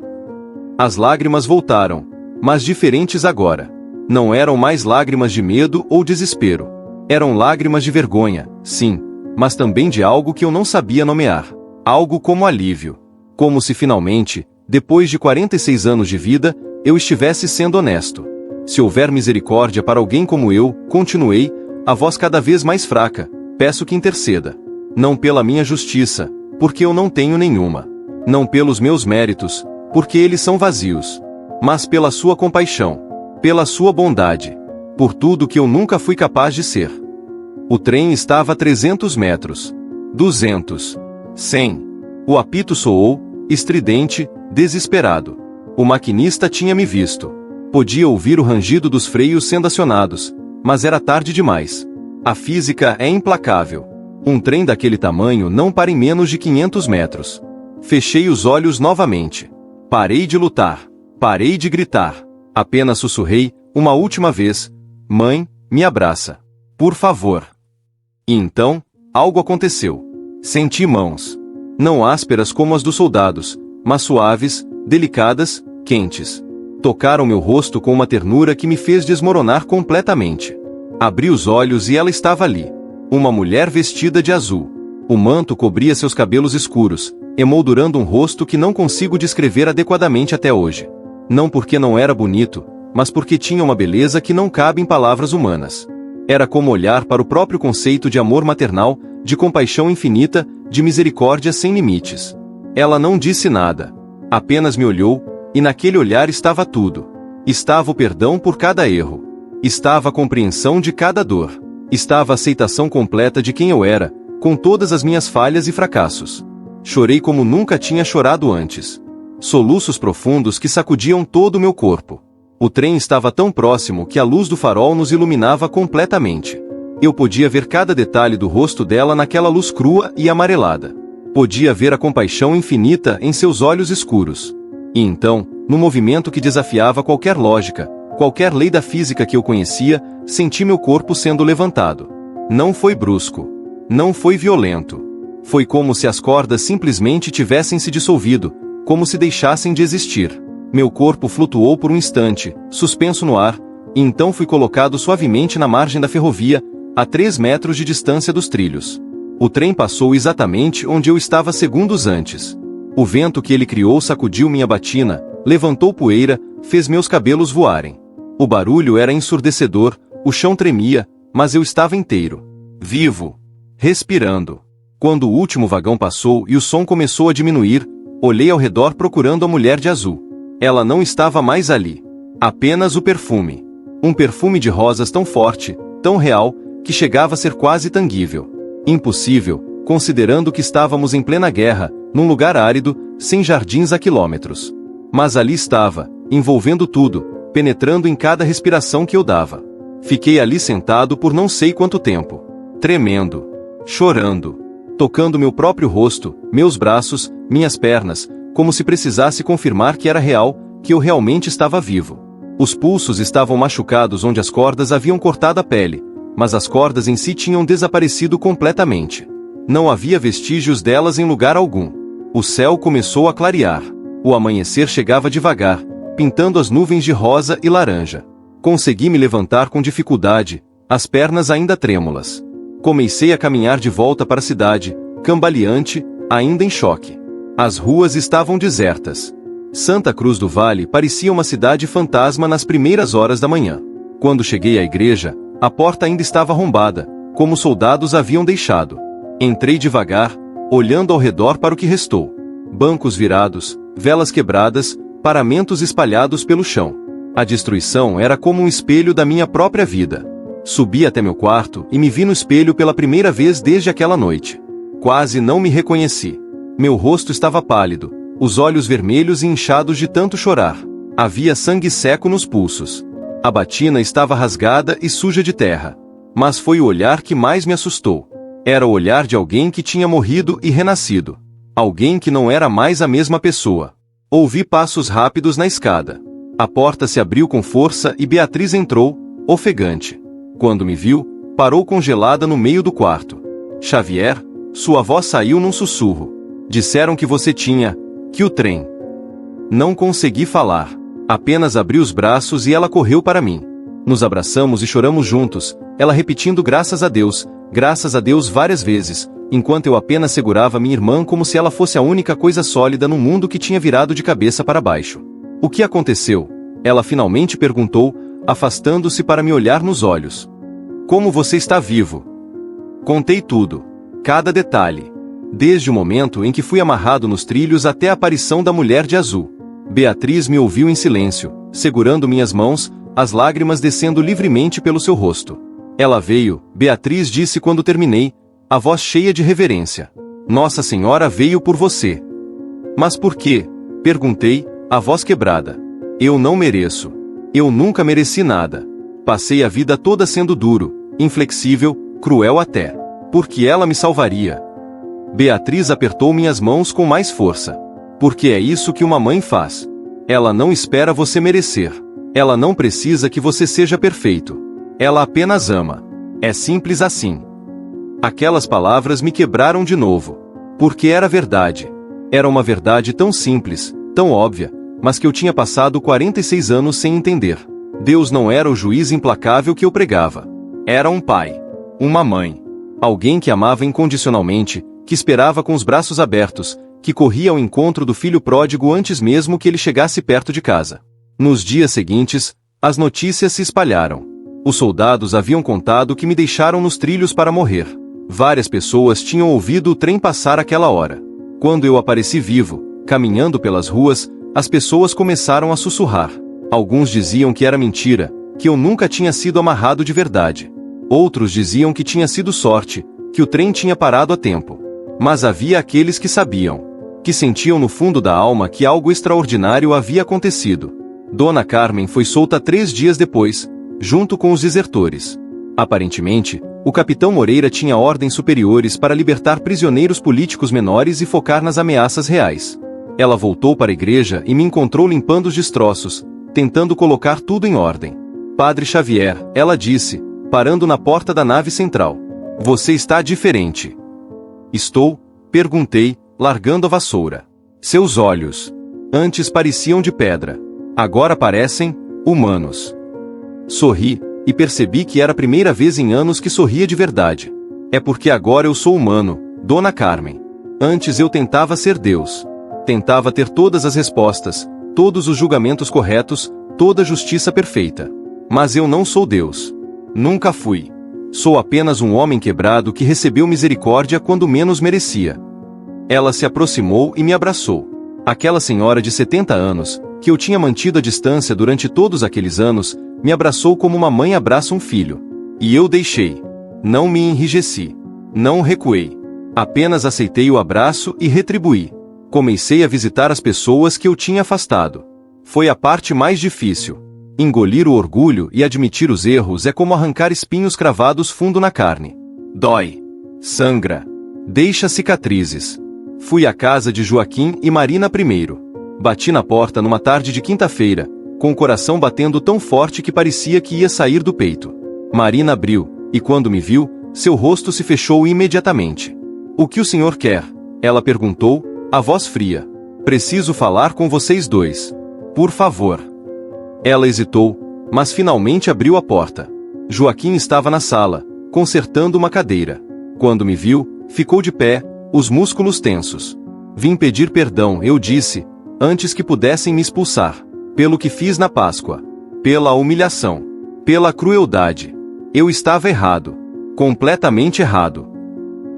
Speaker 1: As lágrimas voltaram, mas diferentes agora. Não eram mais lágrimas de medo ou desespero. Eram lágrimas de vergonha, sim, mas também de algo que eu não sabia nomear. Algo como alívio. Como se finalmente, depois de 46 anos de vida, eu estivesse sendo honesto. Se houver misericórdia para alguém como eu, continuei, a voz cada vez mais fraca, peço que interceda. Não pela minha justiça, porque eu não tenho nenhuma. Não pelos meus méritos, porque eles são vazios. Mas pela sua compaixão. Pela sua bondade. Por tudo que eu nunca fui capaz de ser. O trem estava a 300 metros. 200. 100. O apito soou, estridente, desesperado. O maquinista tinha me visto. Podia ouvir o rangido dos freios sendo acionados, mas era tarde demais. A física é implacável. Um trem daquele tamanho não para em menos de 500 metros. Fechei os olhos novamente. Parei de lutar. Parei de gritar. Apenas sussurrei, uma última vez: mãe, me abraça. Por favor. E então, algo aconteceu. Senti mãos. Não ásperas como as dos soldados, mas suaves, delicadas, quentes. Tocaram meu rosto com uma ternura que me fez desmoronar completamente. Abri os olhos e ela estava ali. Uma mulher vestida de azul. O manto cobria seus cabelos escuros, emoldurando um rosto que não consigo descrever adequadamente até hoje. Não porque não era bonito, mas porque tinha uma beleza que não cabe em palavras humanas. Era como olhar para o próprio conceito de amor maternal, de compaixão infinita, de misericórdia sem limites. Ela não disse nada. Apenas me olhou, e naquele olhar estava tudo. Estava o perdão por cada erro. Estava a compreensão de cada dor. Estava a aceitação completa de quem eu era, com todas as minhas falhas e fracassos. Chorei como nunca tinha chorado antes. Soluços profundos que sacudiam todo o meu corpo. O trem estava tão próximo que a luz do farol nos iluminava completamente. Eu podia ver cada detalhe do rosto dela naquela luz crua e amarelada. Podia ver a compaixão infinita em seus olhos escuros. E então, no movimento que desafiava qualquer lógica, qualquer lei da física que eu conhecia, senti meu corpo sendo levantado. Não foi brusco. Não foi violento. Foi como se as cordas simplesmente tivessem se dissolvido, como se deixassem de existir. Meu corpo flutuou por um instante, suspenso no ar, e então fui colocado suavemente na margem da ferrovia, a 3 metros de distância dos trilhos. O trem passou exatamente onde eu estava segundos antes. O vento que ele criou sacudiu minha batina, levantou poeira, fez meus cabelos voarem. O barulho era ensurdecedor, o chão tremia, mas eu estava inteiro. Vivo. Respirando. Quando o último vagão passou e o som começou a diminuir, olhei ao redor procurando a mulher de azul. Ela não estava mais ali. Apenas o perfume. Um perfume de rosas tão forte, tão real, que chegava a ser quase tangível. Impossível, considerando que estávamos em plena guerra, num lugar árido, sem jardins a quilômetros. Mas ali estava, envolvendo tudo, penetrando em cada respiração que eu dava. Fiquei ali sentado por não sei quanto tempo. Tremendo. Chorando. Tocando meu próprio rosto, meus braços, minhas pernas, como se precisasse confirmar que era real, que eu realmente estava vivo. Os pulsos estavam machucados onde as cordas haviam cortado a pele, mas as cordas em si tinham desaparecido completamente. Não havia vestígios delas em lugar algum. O céu começou a clarear. O amanhecer chegava devagar, pintando as nuvens de rosa e laranja. Consegui me levantar com dificuldade, as pernas ainda trêmulas. Comecei a caminhar de volta para a cidade, cambaleante, ainda em choque. As ruas estavam desertas. Santa Cruz do Vale parecia uma cidade fantasma nas primeiras horas da manhã. Quando cheguei à igreja, a porta ainda estava arrombada, como os soldados haviam deixado. Entrei devagar, olhando ao redor para o que restou. Bancos virados, velas quebradas, paramentos espalhados pelo chão. A destruição era como um espelho da minha própria vida. Subi até meu quarto e me vi no espelho pela primeira vez desde aquela noite. Quase não me reconheci. Meu rosto estava pálido, os olhos vermelhos e inchados de tanto chorar. Havia sangue seco nos pulsos. A batina estava rasgada e suja de terra. Mas foi o olhar que mais me assustou. Era o olhar de alguém que tinha morrido e renascido. Alguém que não era mais a mesma pessoa. Ouvi passos rápidos na escada. A porta se abriu com força e Beatriz entrou, ofegante. Quando me viu, parou congelada no meio do quarto. Xavier, sua voz saiu num sussurro. Disseram que você tinha, que o trem. Não consegui falar. Apenas abri os braços e ela correu para mim. Nos abraçamos e choramos juntos, ela repetindo graças a Deus várias vezes, enquanto eu apenas segurava minha irmã como se ela fosse a única coisa sólida no mundo que tinha virado de cabeça para baixo. O que aconteceu? Ela finalmente perguntou, afastando-se para me olhar nos olhos. Como você está vivo? Contei tudo. Cada detalhe. Desde o momento em que fui amarrado nos trilhos até a aparição da mulher de azul. Beatriz me ouviu em silêncio, segurando minhas mãos, as lágrimas descendo livremente pelo seu rosto. Ela veio, Beatriz disse quando terminei, a voz cheia de reverência. Nossa Senhora veio por você. Mas por quê? Perguntei, a voz quebrada. Eu não mereço. Eu nunca mereci nada. Passei a vida toda sendo duro, inflexível, cruel até. Porque ela me salvaria. Beatriz apertou minhas mãos com mais força. Porque é isso que uma mãe faz. Ela não espera você merecer. Ela não precisa que você seja perfeito. Ela apenas ama. É simples assim. Aquelas palavras me quebraram de novo. Porque era verdade. Era uma verdade tão simples, tão óbvia, mas que eu tinha passado 46 anos sem entender. Deus não era o juiz implacável que eu pregava. Era um pai. Uma mãe. Alguém que amava incondicionalmente, que esperava com os braços abertos, que corria ao encontro do filho pródigo antes mesmo que ele chegasse perto de casa. Nos dias seguintes, as notícias se espalharam. Os soldados haviam contado que me deixaram nos trilhos para morrer. Várias pessoas tinham ouvido o trem passar aquela hora. Quando eu apareci vivo, caminhando pelas ruas, as pessoas começaram a sussurrar. Alguns diziam que era mentira, que eu nunca tinha sido amarrado de verdade. Outros diziam que tinha sido sorte, que o trem tinha parado a tempo. Mas havia aqueles que sabiam, que sentiam no fundo da alma que algo extraordinário havia acontecido. Dona Carmen foi solta 3 dias depois, junto com os desertores. Aparentemente, o capitão Moreira tinha ordens superiores para libertar prisioneiros políticos menores e focar nas ameaças reais. Ela voltou para a igreja e me encontrou limpando os destroços, tentando colocar tudo em ordem. Padre Xavier, ela disse, parando na porta da nave central. Você está diferente. Estou? Perguntei, largando a vassoura. Seus olhos. Antes pareciam de pedra. Agora parecem humanos. Sorri, e percebi que era a primeira vez em anos que sorria de verdade. É porque agora eu sou humano, Dona Carmen. Antes eu tentava ser Deus. Tentava ter todas as respostas, todos os julgamentos corretos, toda a justiça perfeita. Mas eu não sou Deus. Nunca fui. Sou apenas um homem quebrado que recebeu misericórdia quando menos merecia. Ela se aproximou e me abraçou. Aquela senhora de 70 anos, que eu tinha mantido à distância durante todos aqueles anos, me abraçou como uma mãe abraça um filho. E eu deixei. Não me enrijeci. Não recuei. Apenas aceitei o abraço e retribuí. Comecei a visitar as pessoas que eu tinha afastado. Foi a parte mais difícil. Engolir o orgulho e admitir os erros é como arrancar espinhos cravados fundo na carne. Dói. Sangra. Deixa cicatrizes. Fui à casa de Joaquim e Marina primeiro. Bati na porta numa tarde de quinta-feira, com o coração batendo tão forte que parecia que ia sair do peito. Marina abriu, e quando me viu, seu rosto se fechou imediatamente. "O que o senhor quer?" ela perguntou, a voz fria. "Preciso falar com vocês dois. Por favor." Ela hesitou, mas finalmente abriu a porta. Joaquim estava na sala, consertando uma cadeira. Quando me viu, ficou de pé, os músculos tensos. "Vim pedir perdão", eu disse, antes que pudessem me expulsar. "Pelo que fiz na Páscoa. Pela humilhação. Pela crueldade. Eu estava errado. Completamente errado."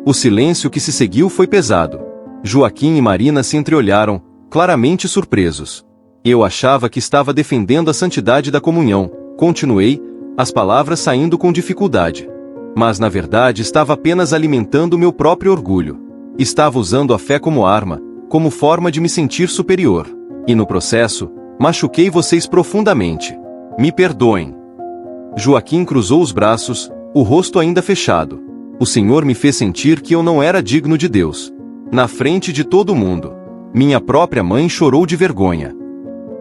Speaker 1: O silêncio que se seguiu foi pesado. Joaquim e Marina se entreolharam, claramente surpresos. Eu achava que estava defendendo a santidade da comunhão, continuei, as palavras saindo com dificuldade. Mas na verdade estava apenas alimentando meu próprio orgulho. Estava usando a fé como arma, como forma de me sentir superior. E no processo, machuquei vocês profundamente. Me perdoem. Joaquim cruzou os braços, o rosto ainda fechado. O Senhor me fez sentir que eu não era digno de Deus. Na frente de todo mundo. Minha própria mãe chorou de vergonha.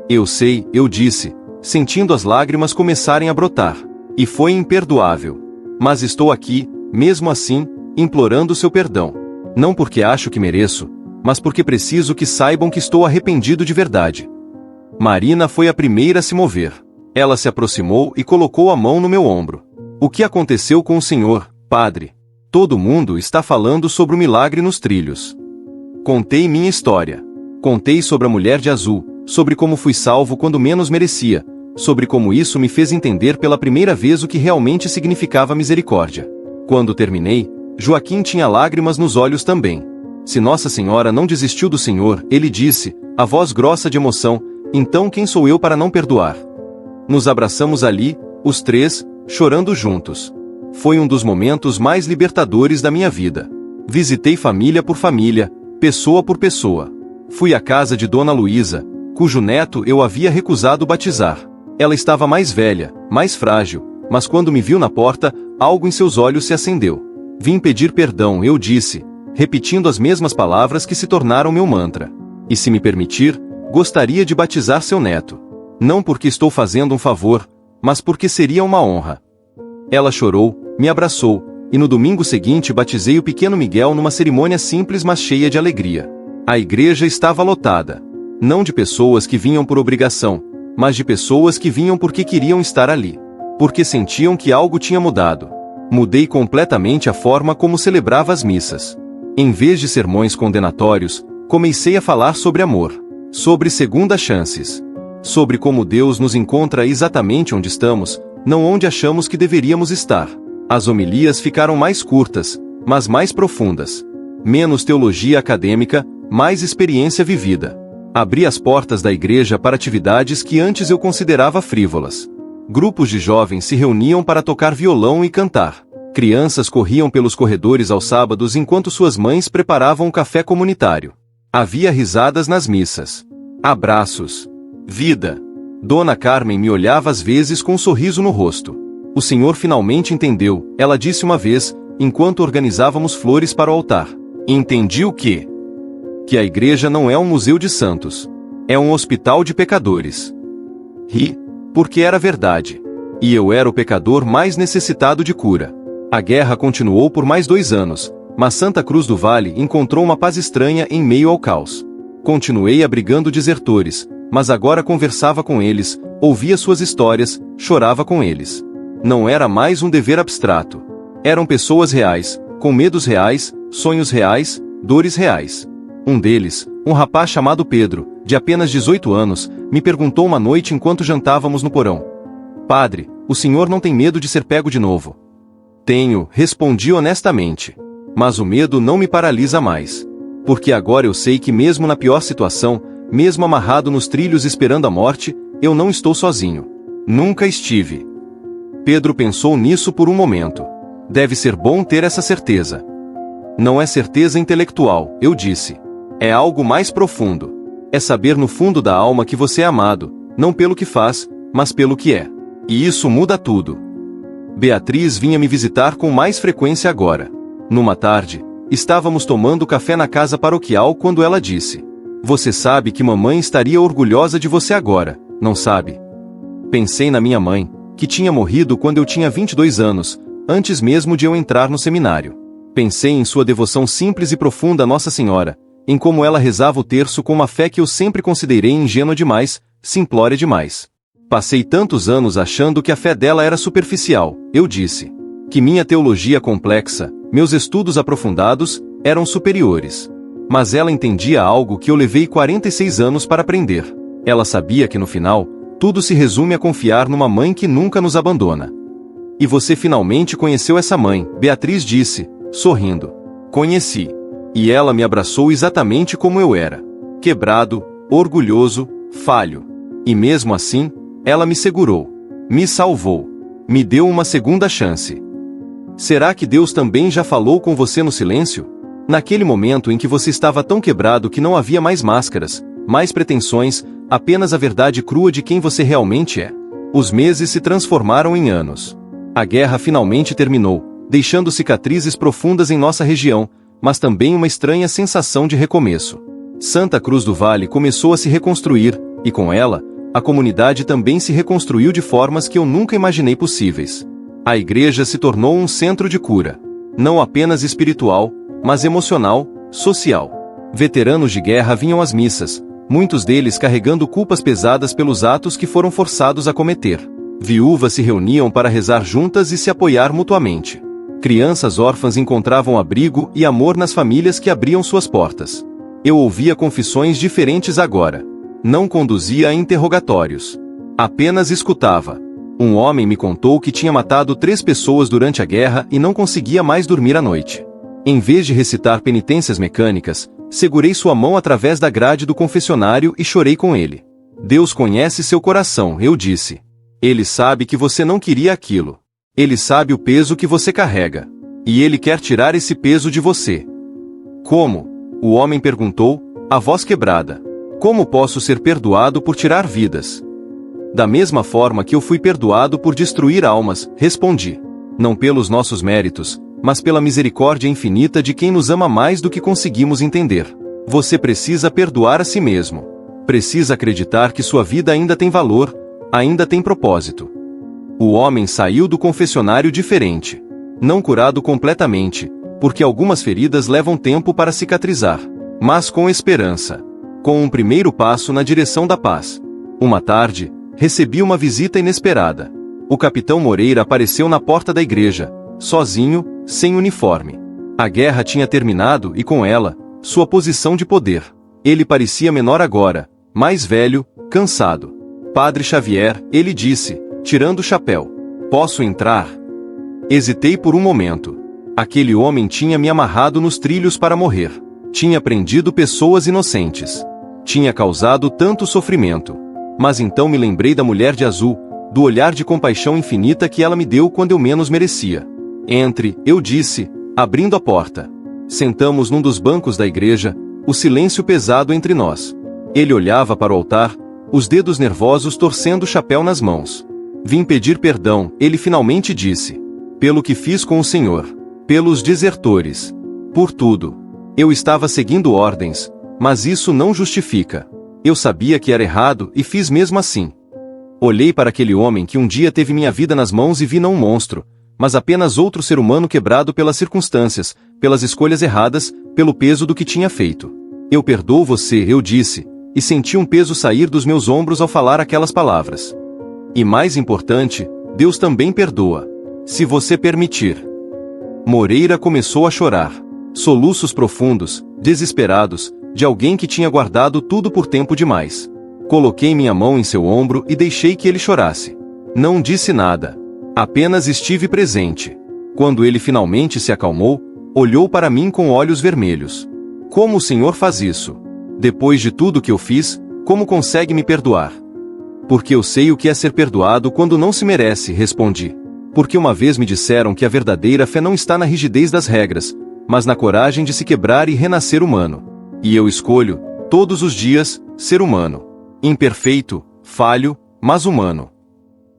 Speaker 1: "Eu sei", eu disse, sentindo as lágrimas começarem a brotar. "E foi imperdoável. Mas estou aqui, mesmo assim, implorando seu perdão. Não porque acho que mereço, mas porque preciso que saibam que estou arrependido de verdade." Marina foi a primeira a se mover. Ela se aproximou e colocou a mão no meu ombro. "O que aconteceu com o senhor, padre? Todo mundo está falando sobre o milagre nos trilhos." Contei minha história. Contei sobre a mulher de azul, sobre como fui salvo quando menos merecia, sobre como isso me fez entender pela primeira vez o que realmente significava misericórdia. Quando terminei, Joaquim tinha lágrimas nos olhos também. "Se Nossa Senhora não desistiu do Senhor", ele disse, a voz grossa de emoção, "então quem sou eu para não perdoar?" Nos abraçamos ali, os três, chorando juntos. Foi um dos momentos mais libertadores da minha vida. Visitei família por família, pessoa por pessoa. Fui à casa de Dona Luísa, cujo neto eu havia recusado batizar. Ela estava mais velha, mais frágil, mas quando me viu na porta, algo em seus olhos se acendeu. "Vim pedir perdão", eu disse, repetindo as mesmas palavras que se tornaram meu mantra. "E se me permitir, gostaria de batizar seu neto. Não porque estou fazendo um favor, mas porque seria uma honra." Ela chorou, me abraçou, e no domingo seguinte batizei o pequeno Miguel numa cerimônia simples mas cheia de alegria. A igreja estava lotada. Não de pessoas que vinham por obrigação, mas de pessoas que vinham porque queriam estar ali. Porque sentiam que algo tinha mudado. Mudei completamente a forma como celebrava as missas. Em vez de sermões condenatórios, comecei a falar sobre amor. Sobre segundas chances. Sobre como Deus nos encontra exatamente onde estamos, não onde achamos que deveríamos estar. As homilias ficaram mais curtas, mas mais profundas. Menos teologia acadêmica, mais experiência vivida. Abri as portas da igreja para atividades que antes eu considerava frívolas. Grupos de jovens se reuniam para tocar violão e cantar. Crianças corriam pelos corredores aos sábados enquanto suas mães preparavam um café comunitário. Havia risadas nas missas. Abraços. Vida. Dona Carmen me olhava às vezes com um sorriso no rosto. "O senhor finalmente entendeu", ela disse uma vez, enquanto organizávamos flores para o altar. "Entendi o quê?" "Que a igreja não é um museu de santos. É um hospital de pecadores." Ri, porque era verdade. E eu era o pecador mais necessitado de cura. A guerra continuou por mais 2 anos, mas Santa Cruz do Vale encontrou uma paz estranha em meio ao caos. Continuei abrigando desertores, mas agora conversava com eles, ouvia suas histórias, chorava com eles. Não era mais um dever abstrato. Eram pessoas reais, com medos reais, sonhos reais, dores reais. Um deles, um rapaz chamado Pedro, de apenas 18 anos, me perguntou uma noite enquanto jantávamos no porão: "Padre, o senhor não tem medo de ser pego de novo?" "Tenho", respondi honestamente. "Mas o medo não me paralisa mais. Porque agora eu sei que mesmo na pior situação, mesmo amarrado nos trilhos esperando a morte, eu não estou sozinho. Nunca estive." Pedro pensou nisso por um momento. "Deve ser bom ter essa certeza." "Não é certeza intelectual", eu disse. "É algo mais profundo. É saber no fundo da alma que você é amado, não pelo que faz, mas pelo que é. E isso muda tudo." Beatriz vinha me visitar com mais frequência agora. Numa tarde, estávamos tomando café na casa paroquial quando ela disse: "Você sabe que mamãe estaria orgulhosa de você agora, não sabe?" Pensei na minha mãe, que tinha morrido quando eu tinha 22 anos, antes mesmo de eu entrar no seminário. Pensei em sua devoção simples e profunda a Nossa Senhora, em como ela rezava o terço com uma fé que eu sempre considerei ingênua demais, simplória demais. Passei tantos anos achando que a fé dela era superficial, eu disse. Que minha teologia complexa, meus estudos aprofundados, eram superiores. Mas ela entendia algo que eu levei 46 anos para aprender. Ela sabia que no final, tudo se resume a confiar numa mãe que nunca nos abandona. "E você finalmente conheceu essa mãe", Beatriz disse, sorrindo. "Conheci. E ela me abraçou exatamente como eu era. Quebrado, orgulhoso, falho. E mesmo assim, ela me segurou. Me salvou. Me deu uma segunda chance." Será que Deus também já falou com você no silêncio? Naquele momento em que você estava tão quebrado que não havia mais máscaras, mais pretensões, apenas a verdade crua de quem você realmente é. Os meses se transformaram em anos. A guerra finalmente terminou, deixando cicatrizes profundas em nossa região, mas também uma estranha sensação de recomeço. Santa Cruz do Vale começou a se reconstruir, e com ela, a comunidade também se reconstruiu de formas que eu nunca imaginei possíveis. A igreja se tornou um centro de cura. Não apenas espiritual, mas emocional, social. Veteranos de guerra vinham às missas, muitos deles carregando culpas pesadas pelos atos que foram forçados a cometer. Viúvas se reuniam para rezar juntas e se apoiar mutuamente. Crianças órfãs encontravam abrigo e amor nas famílias que abriam suas portas. Eu ouvia confissões diferentes agora. Não conduzia a interrogatórios. Apenas escutava. Um homem me contou que tinha matado 3 pessoas durante a guerra e não conseguia mais dormir à noite. Em vez de recitar penitências mecânicas, segurei sua mão através da grade do confessionário e chorei com ele. "Deus conhece seu coração", eu disse. "Ele sabe que você não queria aquilo. Ele sabe o peso que você carrega. E ele quer tirar esse peso de você." "Como?" o homem perguntou, a voz quebrada. "Como posso ser perdoado por tirar vidas?" "Da mesma forma que eu fui perdoado por destruir almas", respondi. "Não pelos nossos méritos, mas pela misericórdia infinita de quem nos ama mais do que conseguimos entender. Você precisa perdoar a si mesmo. Precisa acreditar que sua vida ainda tem valor, ainda tem propósito." O homem saiu do confessionário diferente. Não curado completamente, porque algumas feridas levam tempo para cicatrizar, mas com esperança. Com um primeiro passo na direção da paz. Uma tarde, recebi uma visita inesperada. O capitão Moreira apareceu na porta da igreja, sozinho, sem uniforme. A guerra tinha terminado e com ela, sua posição de poder. Ele parecia menor agora, mais velho, cansado. "Padre Xavier", ele disse, tirando o chapéu. "Posso entrar?" Hesitei por um momento. Aquele homem tinha me amarrado nos trilhos para morrer. Tinha prendido pessoas inocentes. Tinha causado tanto sofrimento. Mas então me lembrei da mulher de azul, do olhar de compaixão infinita que ela me deu quando eu menos merecia. "Entre", eu disse, abrindo a porta. Sentamos num dos bancos da igreja, o silêncio pesado entre nós. Ele olhava para o altar, os dedos nervosos torcendo o chapéu nas mãos. "Vim pedir perdão", ele finalmente disse. "Pelo que fiz com o Senhor. Pelos desertores. Por tudo. Eu estava seguindo ordens, mas isso não justifica. Eu sabia que era errado e fiz mesmo assim." Olhei para aquele homem que um dia teve minha vida nas mãos e vi não um monstro, mas apenas outro ser humano quebrado pelas circunstâncias, pelas escolhas erradas, pelo peso do que tinha feito. "Eu perdoo você", eu disse, e senti um peso sair dos meus ombros ao falar aquelas palavras. "E mais importante, Deus também perdoa. Se você permitir." Moreira começou a chorar. Soluços profundos, desesperados, de alguém que tinha guardado tudo por tempo demais. Coloquei minha mão em seu ombro e deixei que ele chorasse. Não disse nada. Apenas estive presente. Quando ele finalmente se acalmou, olhou para mim com olhos vermelhos. Como o senhor faz isso? Depois de tudo que eu fiz, como consegue me perdoar? Porque eu sei o que é ser perdoado quando não se merece, respondi. Porque uma vez me disseram que a verdadeira fé não está na rigidez das regras, mas na coragem de se quebrar e renascer humano. E eu escolho, todos os dias, ser humano. Imperfeito, falho, mas humano.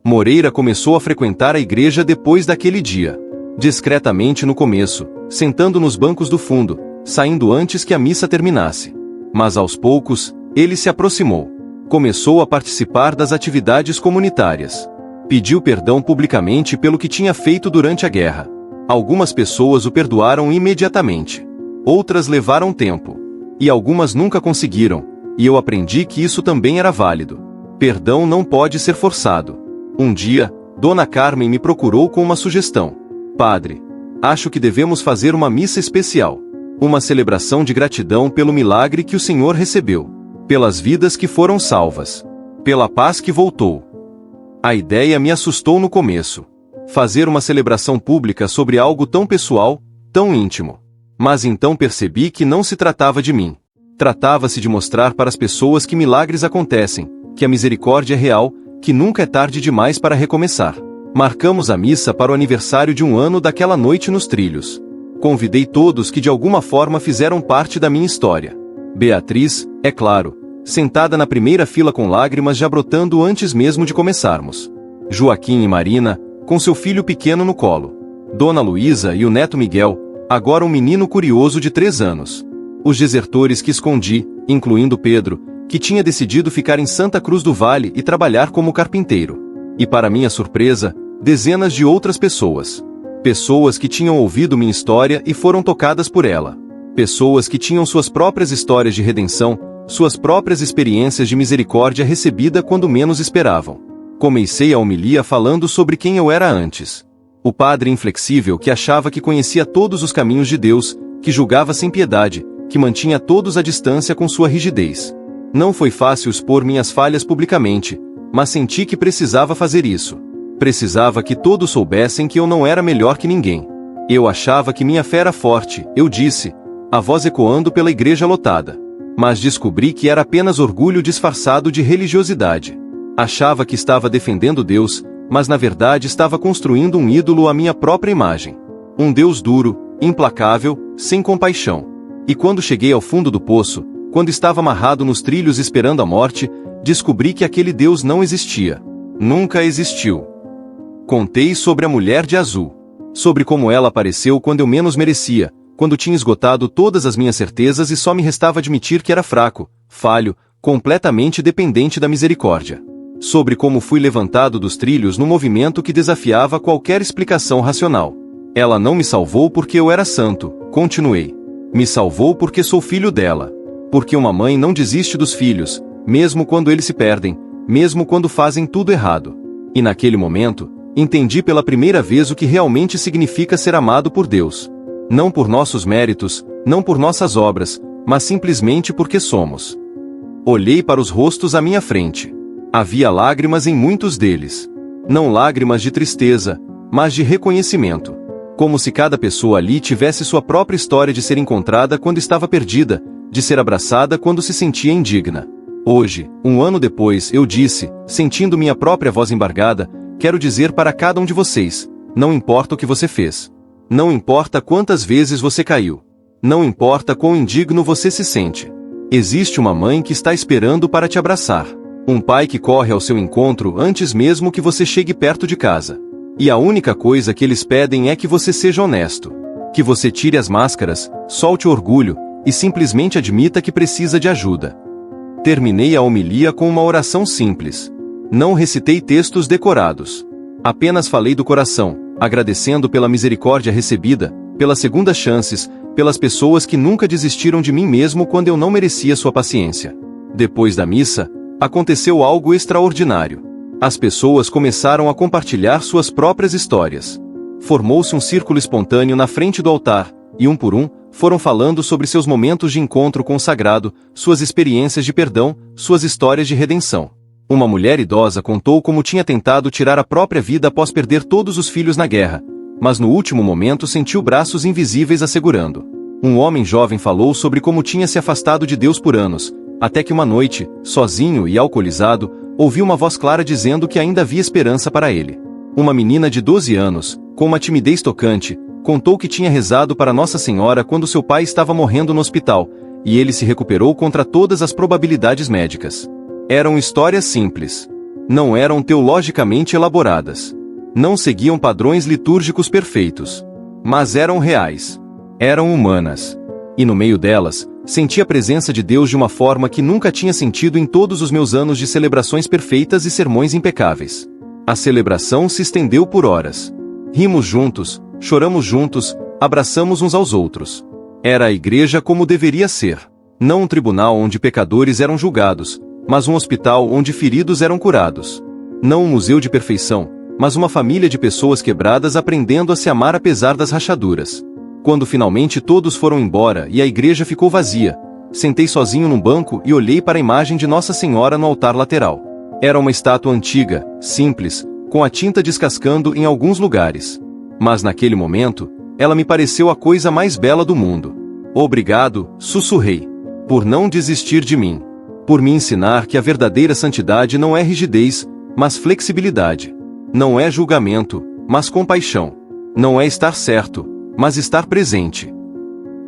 Speaker 1: Moreira começou a frequentar a igreja depois daquele dia. Discretamente no começo, sentando nos bancos do fundo, saindo antes que a missa terminasse. Mas aos poucos, ele se aproximou. Começou a participar das atividades comunitárias. Pediu perdão publicamente pelo que tinha feito durante a guerra. Algumas pessoas o perdoaram imediatamente. Outras levaram tempo. E algumas nunca conseguiram, e eu aprendi que isso também era válido. Perdão não pode ser forçado. Um dia, Dona Carmen me procurou com uma sugestão. Padre, acho que devemos fazer uma missa especial. Uma celebração de gratidão pelo milagre que o Senhor recebeu. Pelas vidas que foram salvas. Pela paz que voltou. A ideia me assustou no começo. Fazer uma celebração pública sobre algo tão pessoal, tão íntimo. Mas então percebi que não se tratava de mim. Tratava-se de mostrar para as pessoas que milagres acontecem, que a misericórdia é real, que nunca é tarde demais para recomeçar. Marcamos a missa para o aniversário de 1 ano daquela noite nos trilhos. Convidei todos que de alguma forma fizeram parte da minha história. Beatriz, é claro, sentada na primeira fila com lágrimas já brotando antes mesmo de começarmos. Joaquim e Marina, com seu filho pequeno no colo. Dona Luísa e o neto Miguel, agora um menino curioso de 3 anos. Os desertores que escondi, incluindo Pedro, que tinha decidido ficar em Santa Cruz do Vale e trabalhar como carpinteiro. E para minha surpresa, dezenas de outras pessoas. Pessoas que tinham ouvido minha história e foram tocadas por ela. Pessoas que tinham suas próprias histórias de redenção, suas próprias experiências de misericórdia recebida quando menos esperavam. Comecei a homilia falando sobre quem eu era antes. O padre inflexível que achava que conhecia todos os caminhos de Deus, que julgava sem piedade, que mantinha todos à distância com sua rigidez. Não foi fácil expor minhas falhas publicamente, mas senti que precisava fazer isso. Precisava que todos soubessem que eu não era melhor que ninguém. Eu achava que minha fé era forte, eu disse, a voz ecoando pela igreja lotada. Mas descobri que era apenas orgulho disfarçado de religiosidade. Achava que estava defendendo Deus, mas na verdade estava construindo um ídolo à minha própria imagem. Um Deus duro, implacável, sem compaixão. E quando cheguei ao fundo do poço, quando estava amarrado nos trilhos esperando a morte, descobri que aquele Deus não existia. Nunca existiu. Contei sobre a mulher de azul. Sobre como ela apareceu quando eu menos merecia, quando tinha esgotado todas as minhas certezas e só me restava admitir que era fraco, falho, completamente dependente da misericórdia. Sobre como fui levantado dos trilhos num movimento que desafiava qualquer explicação racional. Ela não me salvou porque eu era santo, continuei. Me salvou porque sou filho dela. Porque uma mãe não desiste dos filhos, mesmo quando eles se perdem, mesmo quando fazem tudo errado. E naquele momento, entendi pela primeira vez o que realmente significa ser amado por Deus. Não por nossos méritos, não por nossas obras, mas simplesmente porque somos. Olhei para os rostos à minha frente. Havia lágrimas em muitos deles. Não lágrimas de tristeza, mas de reconhecimento. Como se cada pessoa ali tivesse sua própria história de ser encontrada quando estava perdida, de ser abraçada quando se sentia indigna. Hoje, 1 ano depois, eu disse, sentindo minha própria voz embargada, quero dizer para cada um de vocês, não importa o que você fez. Não importa quantas vezes você caiu. Não importa quão indigno você se sente. Existe uma mãe que está esperando para te abraçar. Um pai que corre ao seu encontro antes mesmo que você chegue perto de casa. E a única coisa que eles pedem é que você seja honesto. Que você tire as máscaras, solte o orgulho, e simplesmente admita que precisa de ajuda. Terminei a homilia com uma oração simples. Não recitei textos decorados. Apenas falei do coração, agradecendo pela misericórdia recebida, pelas segundas chances, pelas pessoas que nunca desistiram de mim mesmo quando eu não merecia sua paciência. Depois da missa, aconteceu algo extraordinário. As pessoas começaram a compartilhar suas próprias histórias. Formou-se um círculo espontâneo na frente do altar, e um por um, foram falando sobre seus momentos de encontro com o sagrado, suas experiências de perdão, suas histórias de redenção. Uma mulher idosa contou como tinha tentado tirar a própria vida após perder todos os filhos na guerra, mas no último momento sentiu braços invisíveis a segurando. Um homem jovem falou sobre como tinha se afastado de Deus por anos, até que uma noite, sozinho e alcoolizado, ouviu uma voz clara dizendo que ainda havia esperança para ele. Uma menina de 12 anos, com uma timidez tocante, contou que tinha rezado para Nossa Senhora quando seu pai estava morrendo no hospital, e ele se recuperou contra todas as probabilidades médicas. Eram histórias simples. Não eram teologicamente elaboradas. Não seguiam padrões litúrgicos perfeitos. Mas eram reais. Eram humanas. E no meio delas, senti a presença de Deus de uma forma que nunca tinha sentido em todos os meus anos de celebrações perfeitas e sermões impecáveis. A celebração se estendeu por horas. Rimos juntos, choramos juntos, abraçamos uns aos outros. Era a igreja como deveria ser. Não um tribunal onde pecadores eram julgados, mas um hospital onde feridos eram curados. Não um museu de perfeição, mas uma família de pessoas quebradas aprendendo a se amar apesar das rachaduras. Quando finalmente todos foram embora e a igreja ficou vazia, sentei sozinho num banco e olhei para a imagem de Nossa Senhora no altar lateral. Era uma estátua antiga, simples, com a tinta descascando em alguns lugares. Mas naquele momento, ela me pareceu a coisa mais bela do mundo. Obrigado, sussurrei, por não desistir de mim. Por me ensinar que a verdadeira santidade não é rigidez, mas flexibilidade. Não é julgamento, mas compaixão. Não é estar certo, mas estar presente.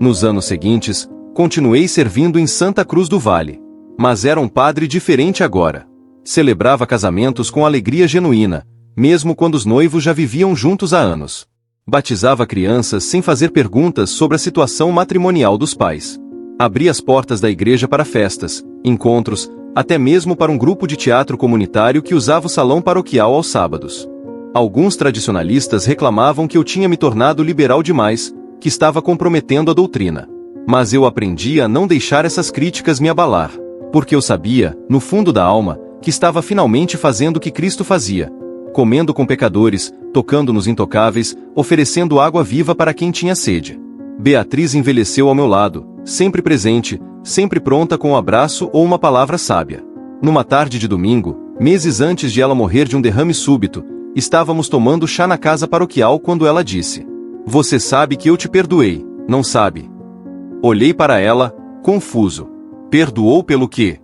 Speaker 1: Nos anos seguintes, continuei servindo em Santa Cruz do Vale. Mas era um padre diferente agora. Celebrava casamentos com alegria genuína, mesmo quando os noivos já viviam juntos há anos. Batizava crianças sem fazer perguntas sobre a situação matrimonial dos pais. Abria as portas da igreja para festas, encontros, até mesmo para um grupo de teatro comunitário que usava o salão paroquial aos sábados. Alguns tradicionalistas reclamavam que eu tinha me tornado liberal demais, que estava comprometendo a doutrina. Mas eu aprendi a não deixar essas críticas me abalar, porque eu sabia, no fundo da alma, que estava finalmente fazendo o que Cristo fazia, comendo com pecadores, tocando nos intocáveis, oferecendo água viva para quem tinha sede. Beatriz envelheceu ao meu lado, sempre presente, sempre pronta com um abraço ou uma palavra sábia. Numa tarde de domingo, meses antes de ela morrer de um derrame súbito, estávamos tomando chá na casa paroquial quando ela disse: "Você sabe que eu te perdoei, não sabe?" Olhei para ela, confuso. Perdoou pelo quê?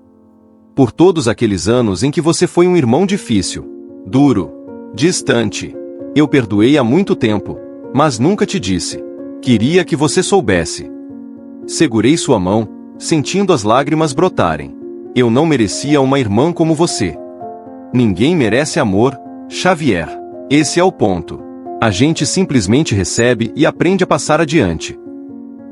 Speaker 1: Por todos aqueles anos em que você foi um irmão difícil, duro, distante. Eu perdoei há muito tempo, mas nunca te disse. Queria que você soubesse. Segurei sua mão, sentindo as lágrimas brotarem. Eu não merecia uma irmã como você. Ninguém merece amor, Xavier. Esse é o ponto. A gente simplesmente recebe e aprende a passar adiante.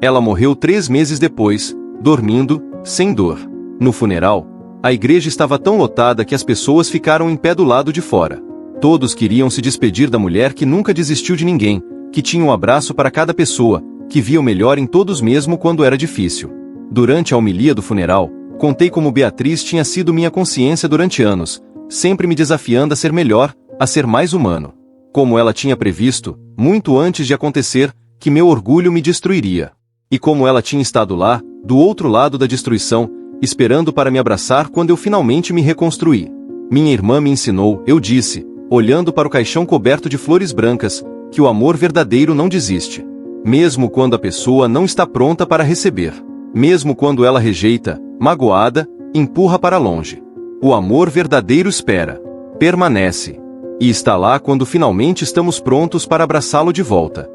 Speaker 1: Ela morreu 3 meses depois, dormindo, sem dor. No funeral, a igreja estava tão lotada que as pessoas ficaram em pé do lado de fora. Todos queriam se despedir da mulher que nunca desistiu de ninguém, que tinha um abraço para cada pessoa, que via o melhor em todos mesmo quando era difícil. Durante a homilia do funeral, contei como Beatriz tinha sido minha consciência durante anos, sempre me desafiando a ser melhor, a ser mais humano. Como ela tinha previsto, muito antes de acontecer, que meu orgulho me destruiria. E como ela tinha estado lá, do outro lado da destruição, esperando para me abraçar quando eu finalmente me reconstruí. Minha irmã me ensinou, eu disse, olhando para o caixão coberto de flores brancas, que o amor verdadeiro não desiste. Mesmo quando a pessoa não está pronta para receber. Mesmo quando ela rejeita, magoada, empurra para longe. O amor verdadeiro espera. Permanece. E está lá quando finalmente estamos prontos para abraçá-lo de volta.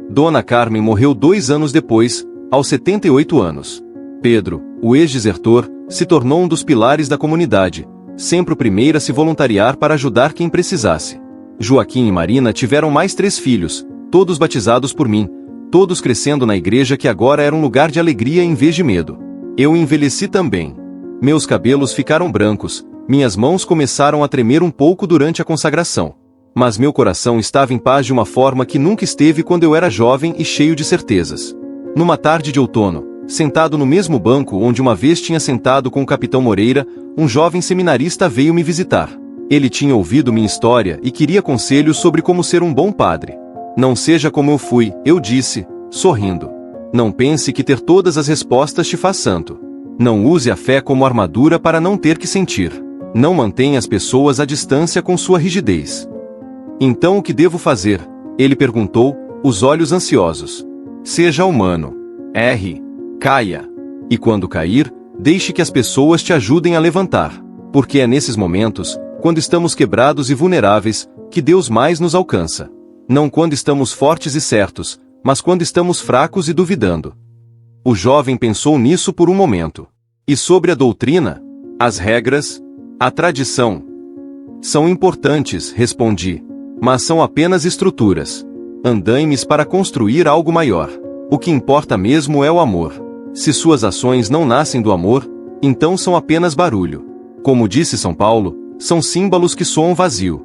Speaker 1: Dona Carmen morreu 2 anos depois, aos 78 anos. Pedro, o ex-desertor, se tornou um dos pilares da comunidade, sempre o primeiro a se voluntariar para ajudar quem precisasse. Joaquim e Marina tiveram mais 3 filhos, todos batizados por mim, todos crescendo na igreja que agora era um lugar de alegria em vez de medo. Eu envelheci também. Meus cabelos ficaram brancos, minhas mãos começaram a tremer um pouco durante a consagração. Mas meu coração estava em paz de uma forma que nunca esteve quando eu era jovem e cheio de certezas. Numa tarde de outono, sentado no mesmo banco onde uma vez tinha sentado com o capitão Moreira, um jovem seminarista veio me visitar. Ele tinha ouvido minha história e queria conselhos sobre como ser um bom padre. Não seja como eu fui, eu disse, sorrindo. Não pense que ter todas as respostas te faz santo. Não use a fé como armadura para não ter que sentir. Não mantenha as pessoas à distância com sua rigidez. Então o que devo fazer? Ele perguntou, os olhos ansiosos. Seja humano. Caia. E quando cair, deixe que as pessoas te ajudem a levantar. Porque é nesses momentos, quando estamos quebrados e vulneráveis, que Deus mais nos alcança. Não quando estamos fortes e certos, mas quando estamos fracos e duvidando. O jovem pensou nisso por um momento. E sobre a doutrina? As regras? A tradição? São importantes, respondi. Mas são apenas estruturas. Andaimes para construir algo maior. O que importa mesmo é o amor. Se suas ações não nascem do amor, então são apenas barulho. Como disse São Paulo, são símbolos que soam vazio.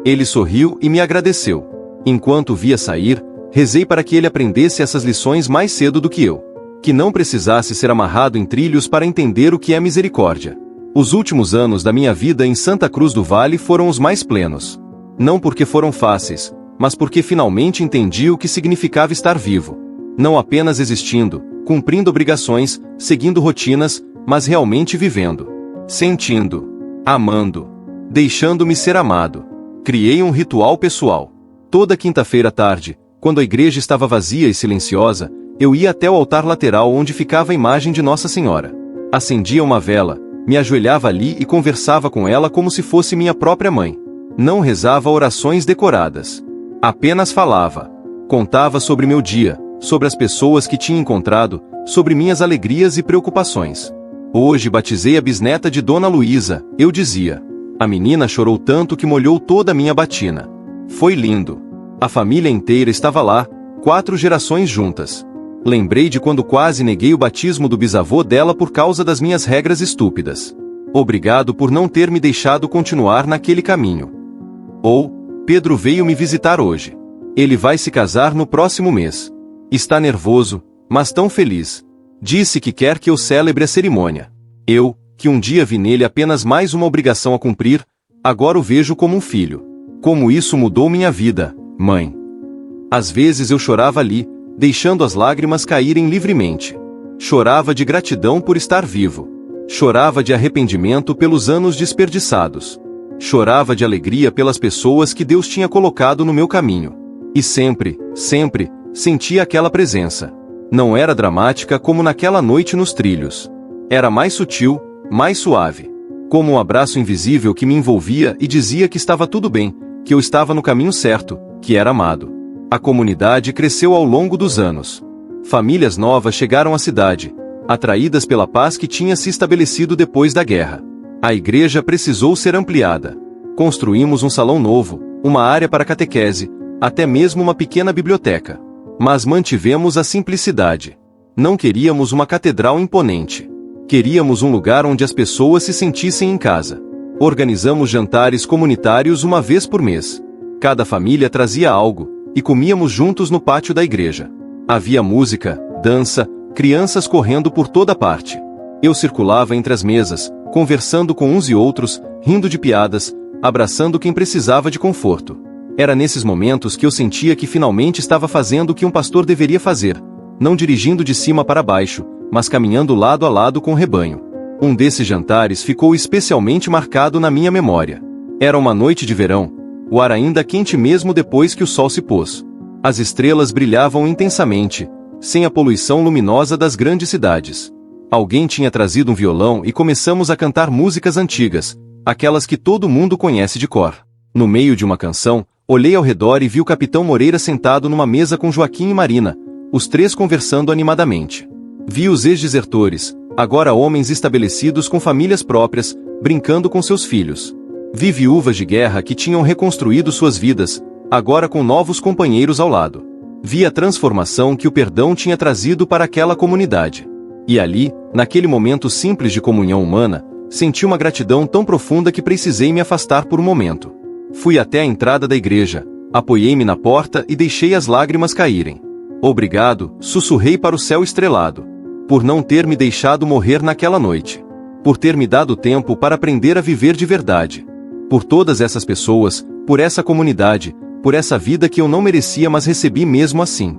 Speaker 1: Ele sorriu e me agradeceu. Enquanto via sair, rezei para que ele aprendesse essas lições mais cedo do que eu. Que não precisasse ser amarrado em trilhos para entender o que é misericórdia. Os últimos anos da minha vida em Santa Cruz do Vale foram os mais plenos. Não porque foram fáceis, mas porque finalmente entendi o que significava estar vivo. Não apenas existindo, cumprindo obrigações, seguindo rotinas, mas realmente vivendo. Sentindo. Amando. Deixando-me ser amado. Criei um ritual pessoal. Toda quinta-feira à tarde, quando a igreja estava vazia e silenciosa, eu ia até o altar lateral onde ficava a imagem de Nossa Senhora. Acendia uma vela, me ajoelhava ali e conversava com ela como se fosse minha própria mãe. Não rezava orações decoradas. Apenas falava. Contava sobre meu dia, sobre as pessoas que tinha encontrado, sobre minhas alegrias e preocupações. Hoje batizei a bisneta de Dona Luísa, eu dizia. A menina chorou tanto que molhou toda a minha batina. Foi lindo. A família inteira estava lá, 4 gerações juntas. Lembrei de quando quase neguei o batismo do bisavô dela por causa das minhas regras estúpidas. Obrigado por não ter me deixado continuar naquele caminho. Ou, Pedro veio me visitar hoje. Ele vai se casar no próximo mês. Está nervoso, mas tão feliz. Disse que quer que eu celebre a cerimônia. Eu, que um dia vi nele apenas mais uma obrigação a cumprir, agora o vejo como um filho. Como isso mudou minha vida, mãe. Às vezes eu chorava ali, deixando as lágrimas caírem livremente. Chorava de gratidão por estar vivo. Chorava de arrependimento pelos anos desperdiçados. Chorava de alegria pelas pessoas que Deus tinha colocado no meu caminho. E sempre, sentia aquela presença. Não era dramática como naquela noite nos trilhos. Era mais sutil, mais suave. Como um abraço invisível que me envolvia e dizia que estava tudo bem, que eu estava no caminho certo, que era amado. A comunidade cresceu ao longo dos anos. Famílias novas chegaram à cidade, atraídas pela paz que tinha se estabelecido depois da guerra. A igreja precisou ser ampliada. Construímos um salão novo, uma área para catequese, até mesmo uma pequena biblioteca. Mas mantivemos a simplicidade. Não queríamos uma catedral imponente. Queríamos um lugar onde as pessoas se sentissem em casa. Organizamos jantares comunitários uma vez por mês. Cada família trazia algo, e comíamos juntos no pátio da igreja. Havia música, dança, crianças correndo por toda parte. Eu circulava entre as mesas, conversando com uns e outros, rindo de piadas, abraçando quem precisava de conforto. Era nesses momentos que eu sentia que finalmente estava fazendo o que um pastor deveria fazer, não dirigindo de cima para baixo, mas caminhando lado a lado com o rebanho. Um desses jantares ficou especialmente marcado na minha memória. Era uma noite de verão, o ar ainda quente mesmo depois que o sol se pôs. As estrelas brilhavam intensamente, sem a poluição luminosa das grandes cidades. Alguém tinha trazido um violão e começamos a cantar músicas antigas, aquelas que todo mundo conhece de cor. No meio de uma canção, olhei ao redor e vi o capitão Moreira sentado numa mesa com Joaquim e Marina, os 3 conversando animadamente. Vi os ex-desertores, agora homens estabelecidos com famílias próprias, brincando com seus filhos. Vi viúvas de guerra que tinham reconstruído suas vidas, agora com novos companheiros ao lado. Vi a transformação que o perdão tinha trazido para aquela comunidade. E ali, naquele momento simples de comunhão humana, senti uma gratidão tão profunda que precisei me afastar por um momento. Fui até a entrada da igreja, apoiei-me na porta e deixei as lágrimas caírem. Obrigado, sussurrei para o céu estrelado, por não ter me deixado morrer naquela noite. Por ter me dado tempo para aprender a viver de verdade. Por todas essas pessoas, por essa comunidade, por essa vida que eu não merecia, mas recebi mesmo assim.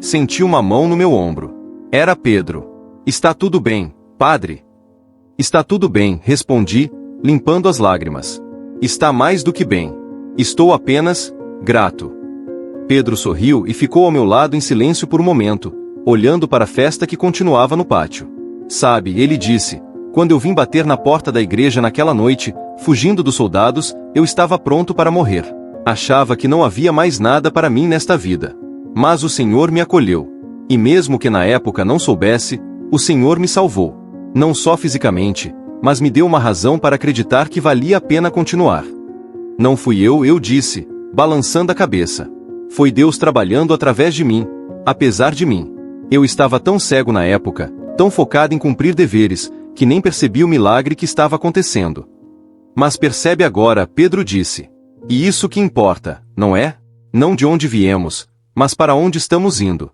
Speaker 1: Senti uma mão no meu ombro. Era Pedro. Está tudo bem, padre? Está tudo bem, respondi, limpando as lágrimas. Está mais do que bem. Estou apenas grato. Pedro sorriu e ficou ao meu lado em silêncio por um momento, olhando para a festa que continuava no pátio. Sabe, ele disse, quando eu vim bater na porta da igreja naquela noite, fugindo dos soldados, eu estava pronto para morrer. Achava que não havia mais nada para mim nesta vida. Mas o Senhor me acolheu. E mesmo que na época não soubesse, o Senhor me salvou. Não só fisicamente, mas me deu uma razão para acreditar que valia a pena continuar. Não fui eu disse, balançando a cabeça. Foi Deus trabalhando através de mim, apesar de mim. Eu estava tão cego na época, tão focado em cumprir deveres, que nem percebi o milagre que estava acontecendo. Mas percebe agora, Pedro disse. E isso que importa, não é? Não de onde viemos, mas para onde estamos indo.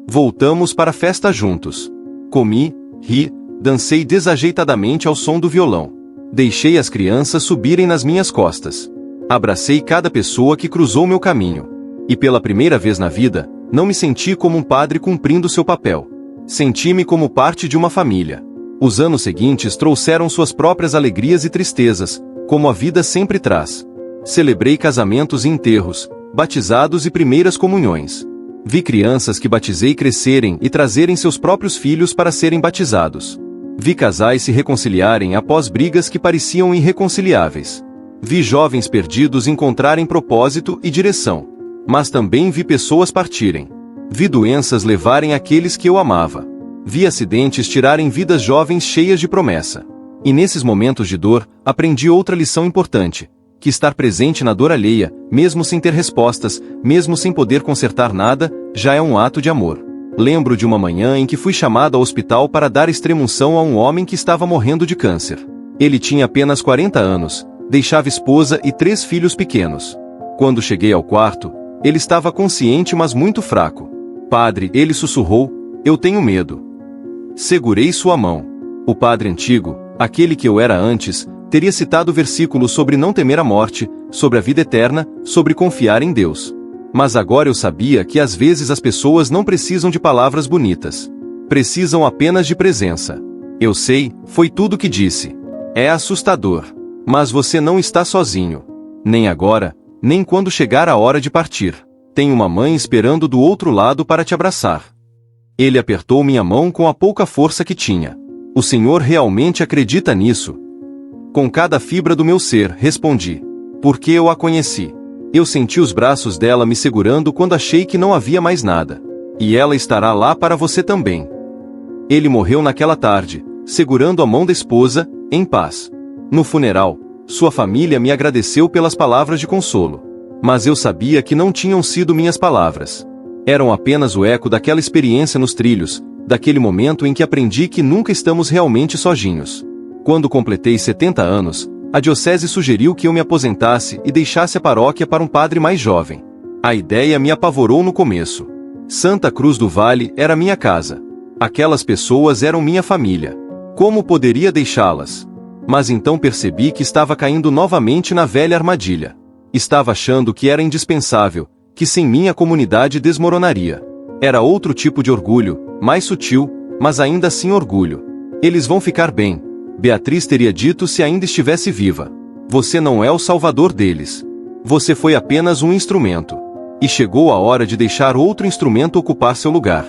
Speaker 1: Voltamos para a festa juntos. Comi, ri, dancei desajeitadamente ao som do violão. Deixei as crianças subirem nas minhas costas. Abracei cada pessoa que cruzou meu caminho. E pela primeira vez na vida, não me senti como um padre cumprindo seu papel. Senti-me como parte de uma família. Os anos seguintes trouxeram suas próprias alegrias e tristezas, como a vida sempre traz. Celebrei casamentos e enterros, batizados e primeiras comunhões. Vi crianças que batizei crescerem e trazerem seus próprios filhos para serem batizados. Vi casais se reconciliarem após brigas que pareciam irreconciliáveis. Vi jovens perdidos encontrarem propósito e direção. Mas também vi pessoas partirem. Vi doenças levarem aqueles que eu amava. Vi acidentes tirarem vidas jovens cheias de promessa. E nesses momentos de dor, aprendi outra lição importante. Que estar presente na dor alheia, mesmo sem ter respostas, mesmo sem poder consertar nada, já é um ato de amor. Lembro de uma manhã em que fui chamado ao hospital para dar extrema-unção a um homem que estava morrendo de câncer. Ele tinha apenas 40 anos, deixava esposa e 3 filhos pequenos. Quando cheguei ao quarto, ele estava consciente, mas muito fraco. Padre, ele sussurrou, eu tenho medo. Segurei sua mão. O padre antigo, aquele que eu era antes, teria citado versículos sobre não temer a morte, sobre a vida eterna, sobre confiar em Deus. Mas agora eu sabia que às vezes as pessoas não precisam de palavras bonitas. Precisam apenas de presença. Eu sei, foi tudo que disse. É assustador. Mas você não está sozinho. Nem agora, nem quando chegar a hora de partir. Tem uma mãe esperando do outro lado para te abraçar. Ele apertou minha mão com a pouca força que tinha. O Senhor realmente acredita nisso? Com cada fibra do meu ser, respondi. Porque eu a conheci. Eu senti os braços dela me segurando quando achei que não havia mais nada. E ela estará lá para você também. Ele morreu naquela tarde, segurando a mão da esposa, em paz. No funeral, sua família me agradeceu pelas palavras de consolo. Mas eu sabia que não tinham sido minhas palavras. Eram apenas o eco daquela experiência nos trilhos, daquele momento em que aprendi que nunca estamos realmente sozinhos. Quando completei 70 anos, a diocese sugeriu que eu me aposentasse e deixasse a paróquia para um padre mais jovem. A ideia me apavorou no começo. Santa Cruz do Vale era minha casa. Aquelas pessoas eram minha família. Como poderia deixá-las? Mas então percebi que estava caindo novamente na velha armadilha. Estava achando que era indispensável, que sem mim a comunidade desmoronaria. Era outro tipo de orgulho, mais sutil, mas ainda assim orgulho. Eles vão ficar bem. Beatriz teria dito se ainda estivesse viva. Você não é o salvador deles. Você foi apenas um instrumento. E chegou a hora de deixar outro instrumento ocupar seu lugar.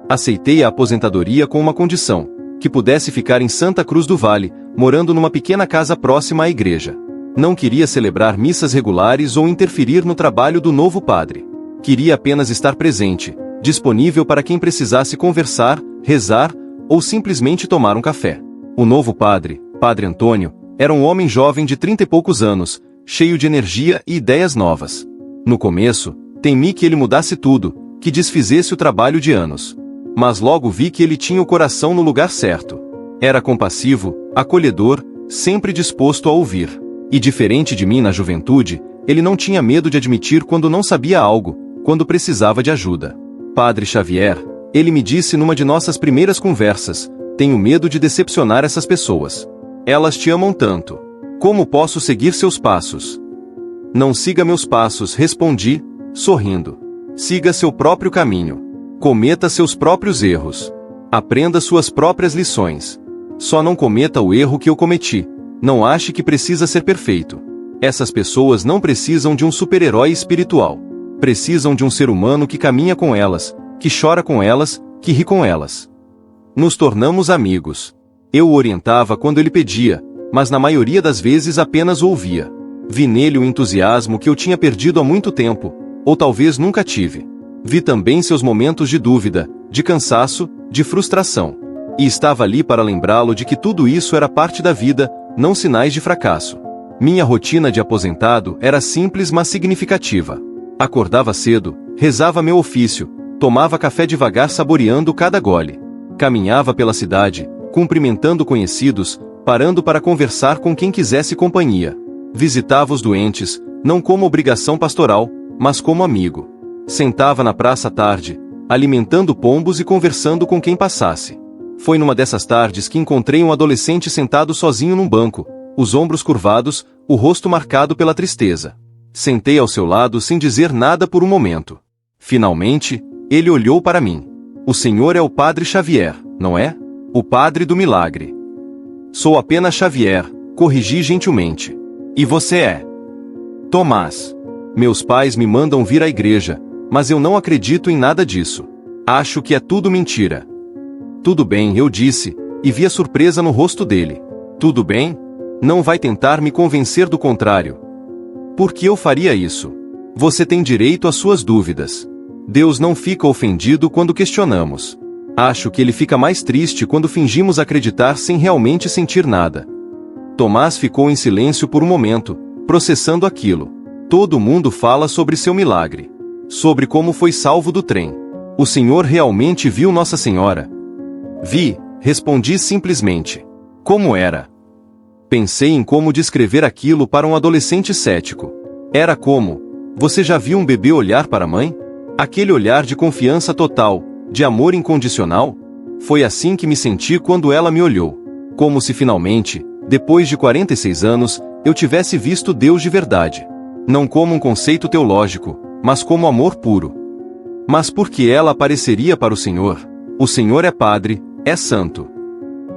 Speaker 1: Aceitei a aposentadoria com uma condição, que pudesse ficar em Santa Cruz do Vale, morando numa pequena casa próxima à igreja. Não queria celebrar missas regulares ou interferir no trabalho do novo padre. Queria apenas estar presente, disponível para quem precisasse conversar, rezar, ou simplesmente tomar um café. O novo padre, Padre Antônio, era um homem jovem de 30 e poucos anos, cheio de energia e ideias novas. No começo, temi que ele mudasse tudo, que desfizesse o trabalho de anos. Mas logo vi que ele tinha o coração no lugar certo. Era compassivo, acolhedor, sempre disposto a ouvir. E diferente de mim na juventude, ele não tinha medo de admitir quando não sabia algo, quando precisava de ajuda. Padre Xavier, ele me disse numa de nossas primeiras conversas, tenho medo de decepcionar essas pessoas. Elas te amam tanto. Como posso seguir seus passos? Não siga meus passos, respondi, sorrindo. Siga seu próprio caminho. Cometa seus próprios erros. Aprenda suas próprias lições. Só não cometa o erro que eu cometi. Não ache que precisa ser perfeito. Essas pessoas não precisam de um super-herói espiritual. Precisam de um ser humano que caminha com elas, que chora com elas, que ri com elas. Nos tornamos amigos. Eu o orientava quando ele pedia, mas na maioria das vezes apenas o ouvia. Vi nele o entusiasmo que eu tinha perdido há muito tempo, ou talvez nunca tive. Vi também seus momentos de dúvida, de cansaço, de frustração. E estava ali para lembrá-lo de que tudo isso era parte da vida, não sinais de fracasso. Minha rotina de aposentado era simples mas significativa. Acordava cedo, rezava meu ofício, tomava café devagar saboreando cada gole. Caminhava pela cidade, cumprimentando conhecidos, parando para conversar com quem quisesse companhia. Visitava os doentes, não como obrigação pastoral, mas como amigo. Sentava na praça à tarde, alimentando pombos e conversando com quem passasse. Foi numa dessas tardes que encontrei um adolescente sentado sozinho num banco, os ombros curvados, o rosto marcado pela tristeza. Sentei ao seu lado sem dizer nada por um momento. Finalmente, ele olhou para mim. O senhor é o Padre Xavier, não é? O Padre do Milagre. Sou apenas Xavier, corrigi gentilmente. E você é? Tomás. Meus pais me mandam vir à igreja, mas eu não acredito em nada disso. Acho que é tudo mentira. Tudo bem, eu disse, e vi a surpresa no rosto dele. Tudo bem? Não vai tentar me convencer do contrário. Por que eu faria isso? Você tem direito às suas dúvidas. Deus não fica ofendido quando questionamos. Acho que ele fica mais triste quando fingimos acreditar sem realmente sentir nada. Tomás ficou em silêncio por um momento, processando aquilo. Todo mundo fala sobre seu milagre. Sobre como foi salvo do trem. O senhor realmente viu Nossa Senhora? Vi, respondi simplesmente. Como era? Pensei em como descrever aquilo para um adolescente cético. Era como: você já viu um bebê olhar para a mãe? Aquele olhar de confiança total, de amor incondicional? Foi assim que me senti quando ela me olhou. Como se finalmente, depois de 46 anos, eu tivesse visto Deus de verdade. Não como um conceito teológico, mas como amor puro. Mas por que ela apareceria para o Senhor? O Senhor é Padre, é Santo.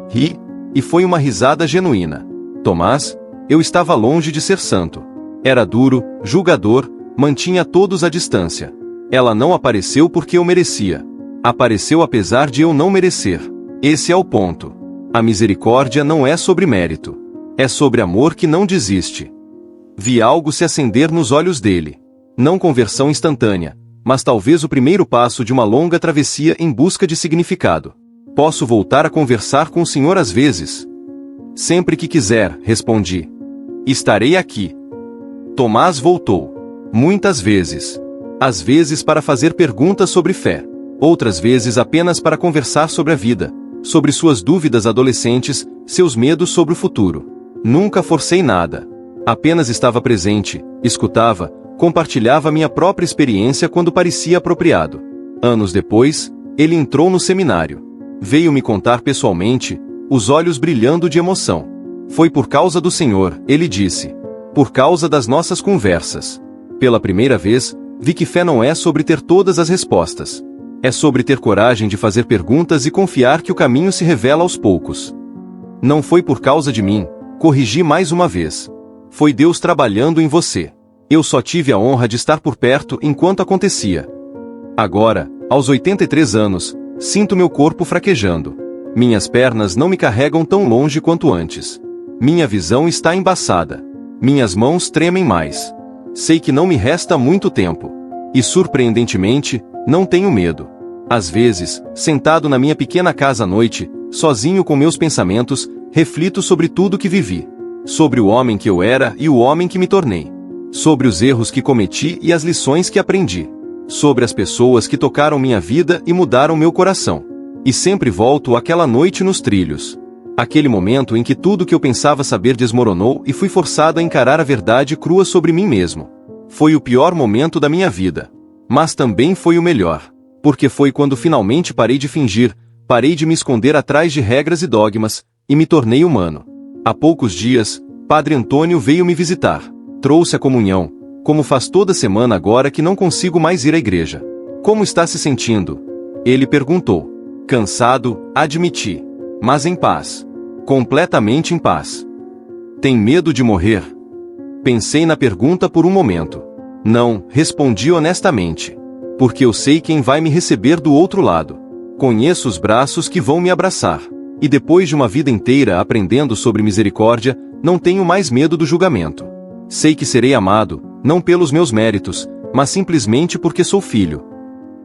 Speaker 1: Ri, e foi uma risada genuína. Tomás, eu estava longe de ser santo. Era duro, julgador, mantinha todos à distância. Ela não apareceu porque eu merecia. Apareceu apesar de eu não merecer. Esse é o ponto. A misericórdia não é sobre mérito. É sobre amor que não desiste. Vi algo se acender nos olhos dele. Não conversão instantânea, mas talvez o primeiro passo de uma longa travessia em busca de significado. Posso voltar a conversar com o senhor às vezes? Sempre que quiser, respondi. Estarei aqui. Tomás voltou. Muitas vezes. Às vezes para fazer perguntas sobre fé. Outras vezes apenas para conversar sobre a vida, sobre suas dúvidas adolescentes, seus medos sobre o futuro. Nunca forcei nada. Apenas estava presente, escutava, compartilhava minha própria experiência quando parecia apropriado. Anos depois, ele entrou no seminário. Veio me contar pessoalmente, os olhos brilhando de emoção. Foi por causa do Senhor, ele disse. Por causa das nossas conversas. Pela primeira vez, vi que fé não é sobre ter todas as respostas. É sobre ter coragem de fazer perguntas e confiar que o caminho se revela aos poucos. Não foi por causa de mim, corrigi mais uma vez. Foi Deus trabalhando em você. Eu só tive a honra de estar por perto enquanto acontecia. Agora, aos 83 anos, sinto meu corpo fraquejando. Minhas pernas não me carregam tão longe quanto antes. Minha visão está embaçada. Minhas mãos tremem mais. Sei que não me resta muito tempo. E surpreendentemente, não tenho medo. Às vezes, sentado na minha pequena casa à noite, sozinho com meus pensamentos, reflito sobre tudo que vivi. Sobre o homem que eu era e o homem que me tornei. Sobre os erros que cometi e as lições que aprendi. Sobre as pessoas que tocaram minha vida e mudaram meu coração. E sempre volto àquela noite nos trilhos. Aquele momento em que tudo que eu pensava saber desmoronou e fui forçado a encarar a verdade crua sobre mim mesmo. Foi o pior momento da minha vida. Mas também foi o melhor. Porque foi quando finalmente parei de fingir, parei de me esconder atrás de regras e dogmas, e me tornei humano. Há poucos dias, Padre Antônio veio me visitar. Trouxe a comunhão, como faz toda semana agora que não consigo mais ir à igreja. Como está se sentindo? Ele perguntou. Cansado, admiti. Mas em paz. Completamente em paz. Tem medo de morrer? Pensei na pergunta por um momento. Não, respondi honestamente. Porque eu sei quem vai me receber do outro lado. Conheço os braços que vão me abraçar. E depois de uma vida inteira aprendendo sobre misericórdia, não tenho mais medo do julgamento. Sei que serei amado, não pelos meus méritos, mas simplesmente porque sou filho.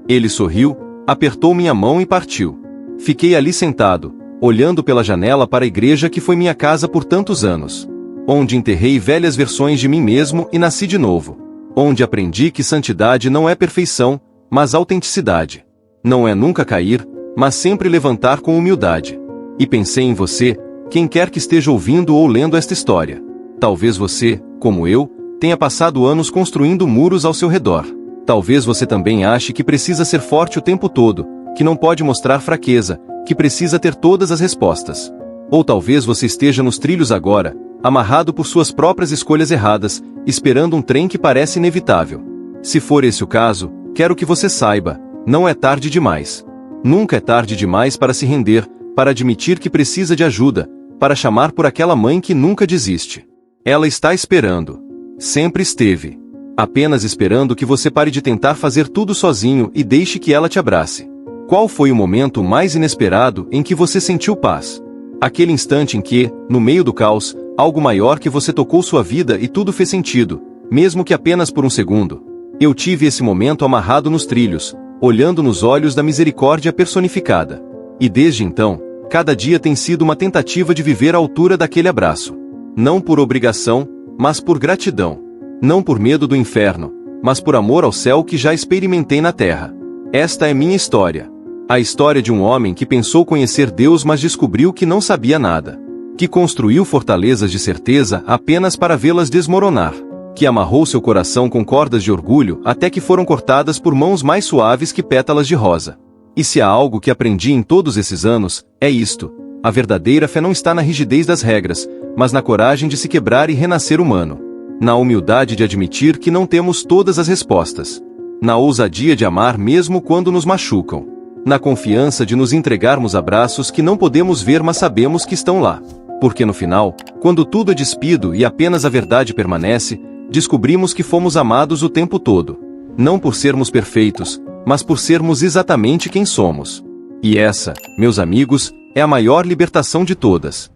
Speaker 1: Ele sorriu, apertou minha mão e partiu. Fiquei ali sentado, olhando pela janela para a igreja que foi minha casa por tantos anos. Onde enterrei velhas versões de mim mesmo e nasci de novo. Onde aprendi que santidade não é perfeição, mas autenticidade. Não é nunca cair, mas sempre levantar com humildade. E pensei em você, quem quer que esteja ouvindo ou lendo esta história. Talvez você, como eu, tenha passado anos construindo muros ao seu redor. Talvez você também ache que precisa ser forte o tempo todo, que não pode mostrar fraqueza, que precisa ter todas as respostas. Ou talvez você esteja nos trilhos agora, amarrado por suas próprias escolhas erradas, esperando um trem que parece inevitável. Se for esse o caso, quero que você saiba, não é tarde demais. Nunca é tarde demais para se render, para admitir que precisa de ajuda, para chamar por aquela mãe que nunca desiste. Ela está esperando. Sempre esteve. Apenas esperando que você pare de tentar fazer tudo sozinho e deixe que ela te abrace. Qual foi o momento mais inesperado em que você sentiu paz? Aquele instante em que, no meio do caos, algo maior que você tocou sua vida e tudo fez sentido, mesmo que apenas por um segundo. Eu tive esse momento amarrado nos trilhos, olhando nos olhos da misericórdia personificada. E desde então, cada dia tem sido uma tentativa de viver à altura daquele abraço. Não por obrigação, mas por gratidão. Não por medo do inferno, mas por amor ao céu que já experimentei na terra. Esta é minha história. A história de um homem que pensou conhecer Deus mas descobriu que não sabia nada. Que construiu fortalezas de certeza apenas para vê-las desmoronar. Que amarrou seu coração com cordas de orgulho até que foram cortadas por mãos mais suaves que pétalas de rosa. E se há algo que aprendi em todos esses anos, é isto. A verdadeira fé não está na rigidez das regras, mas na coragem de se quebrar e renascer humano. Na humildade de admitir que não temos todas as respostas. Na ousadia de amar mesmo quando nos machucam. Na confiança de nos entregarmos abraços que não podemos ver mas sabemos que estão lá. Porque no final, quando tudo é despido e apenas a verdade permanece, descobrimos que fomos amados o tempo todo. Não por sermos perfeitos, mas por sermos exatamente quem somos. E essa, meus amigos, é a maior libertação de todas.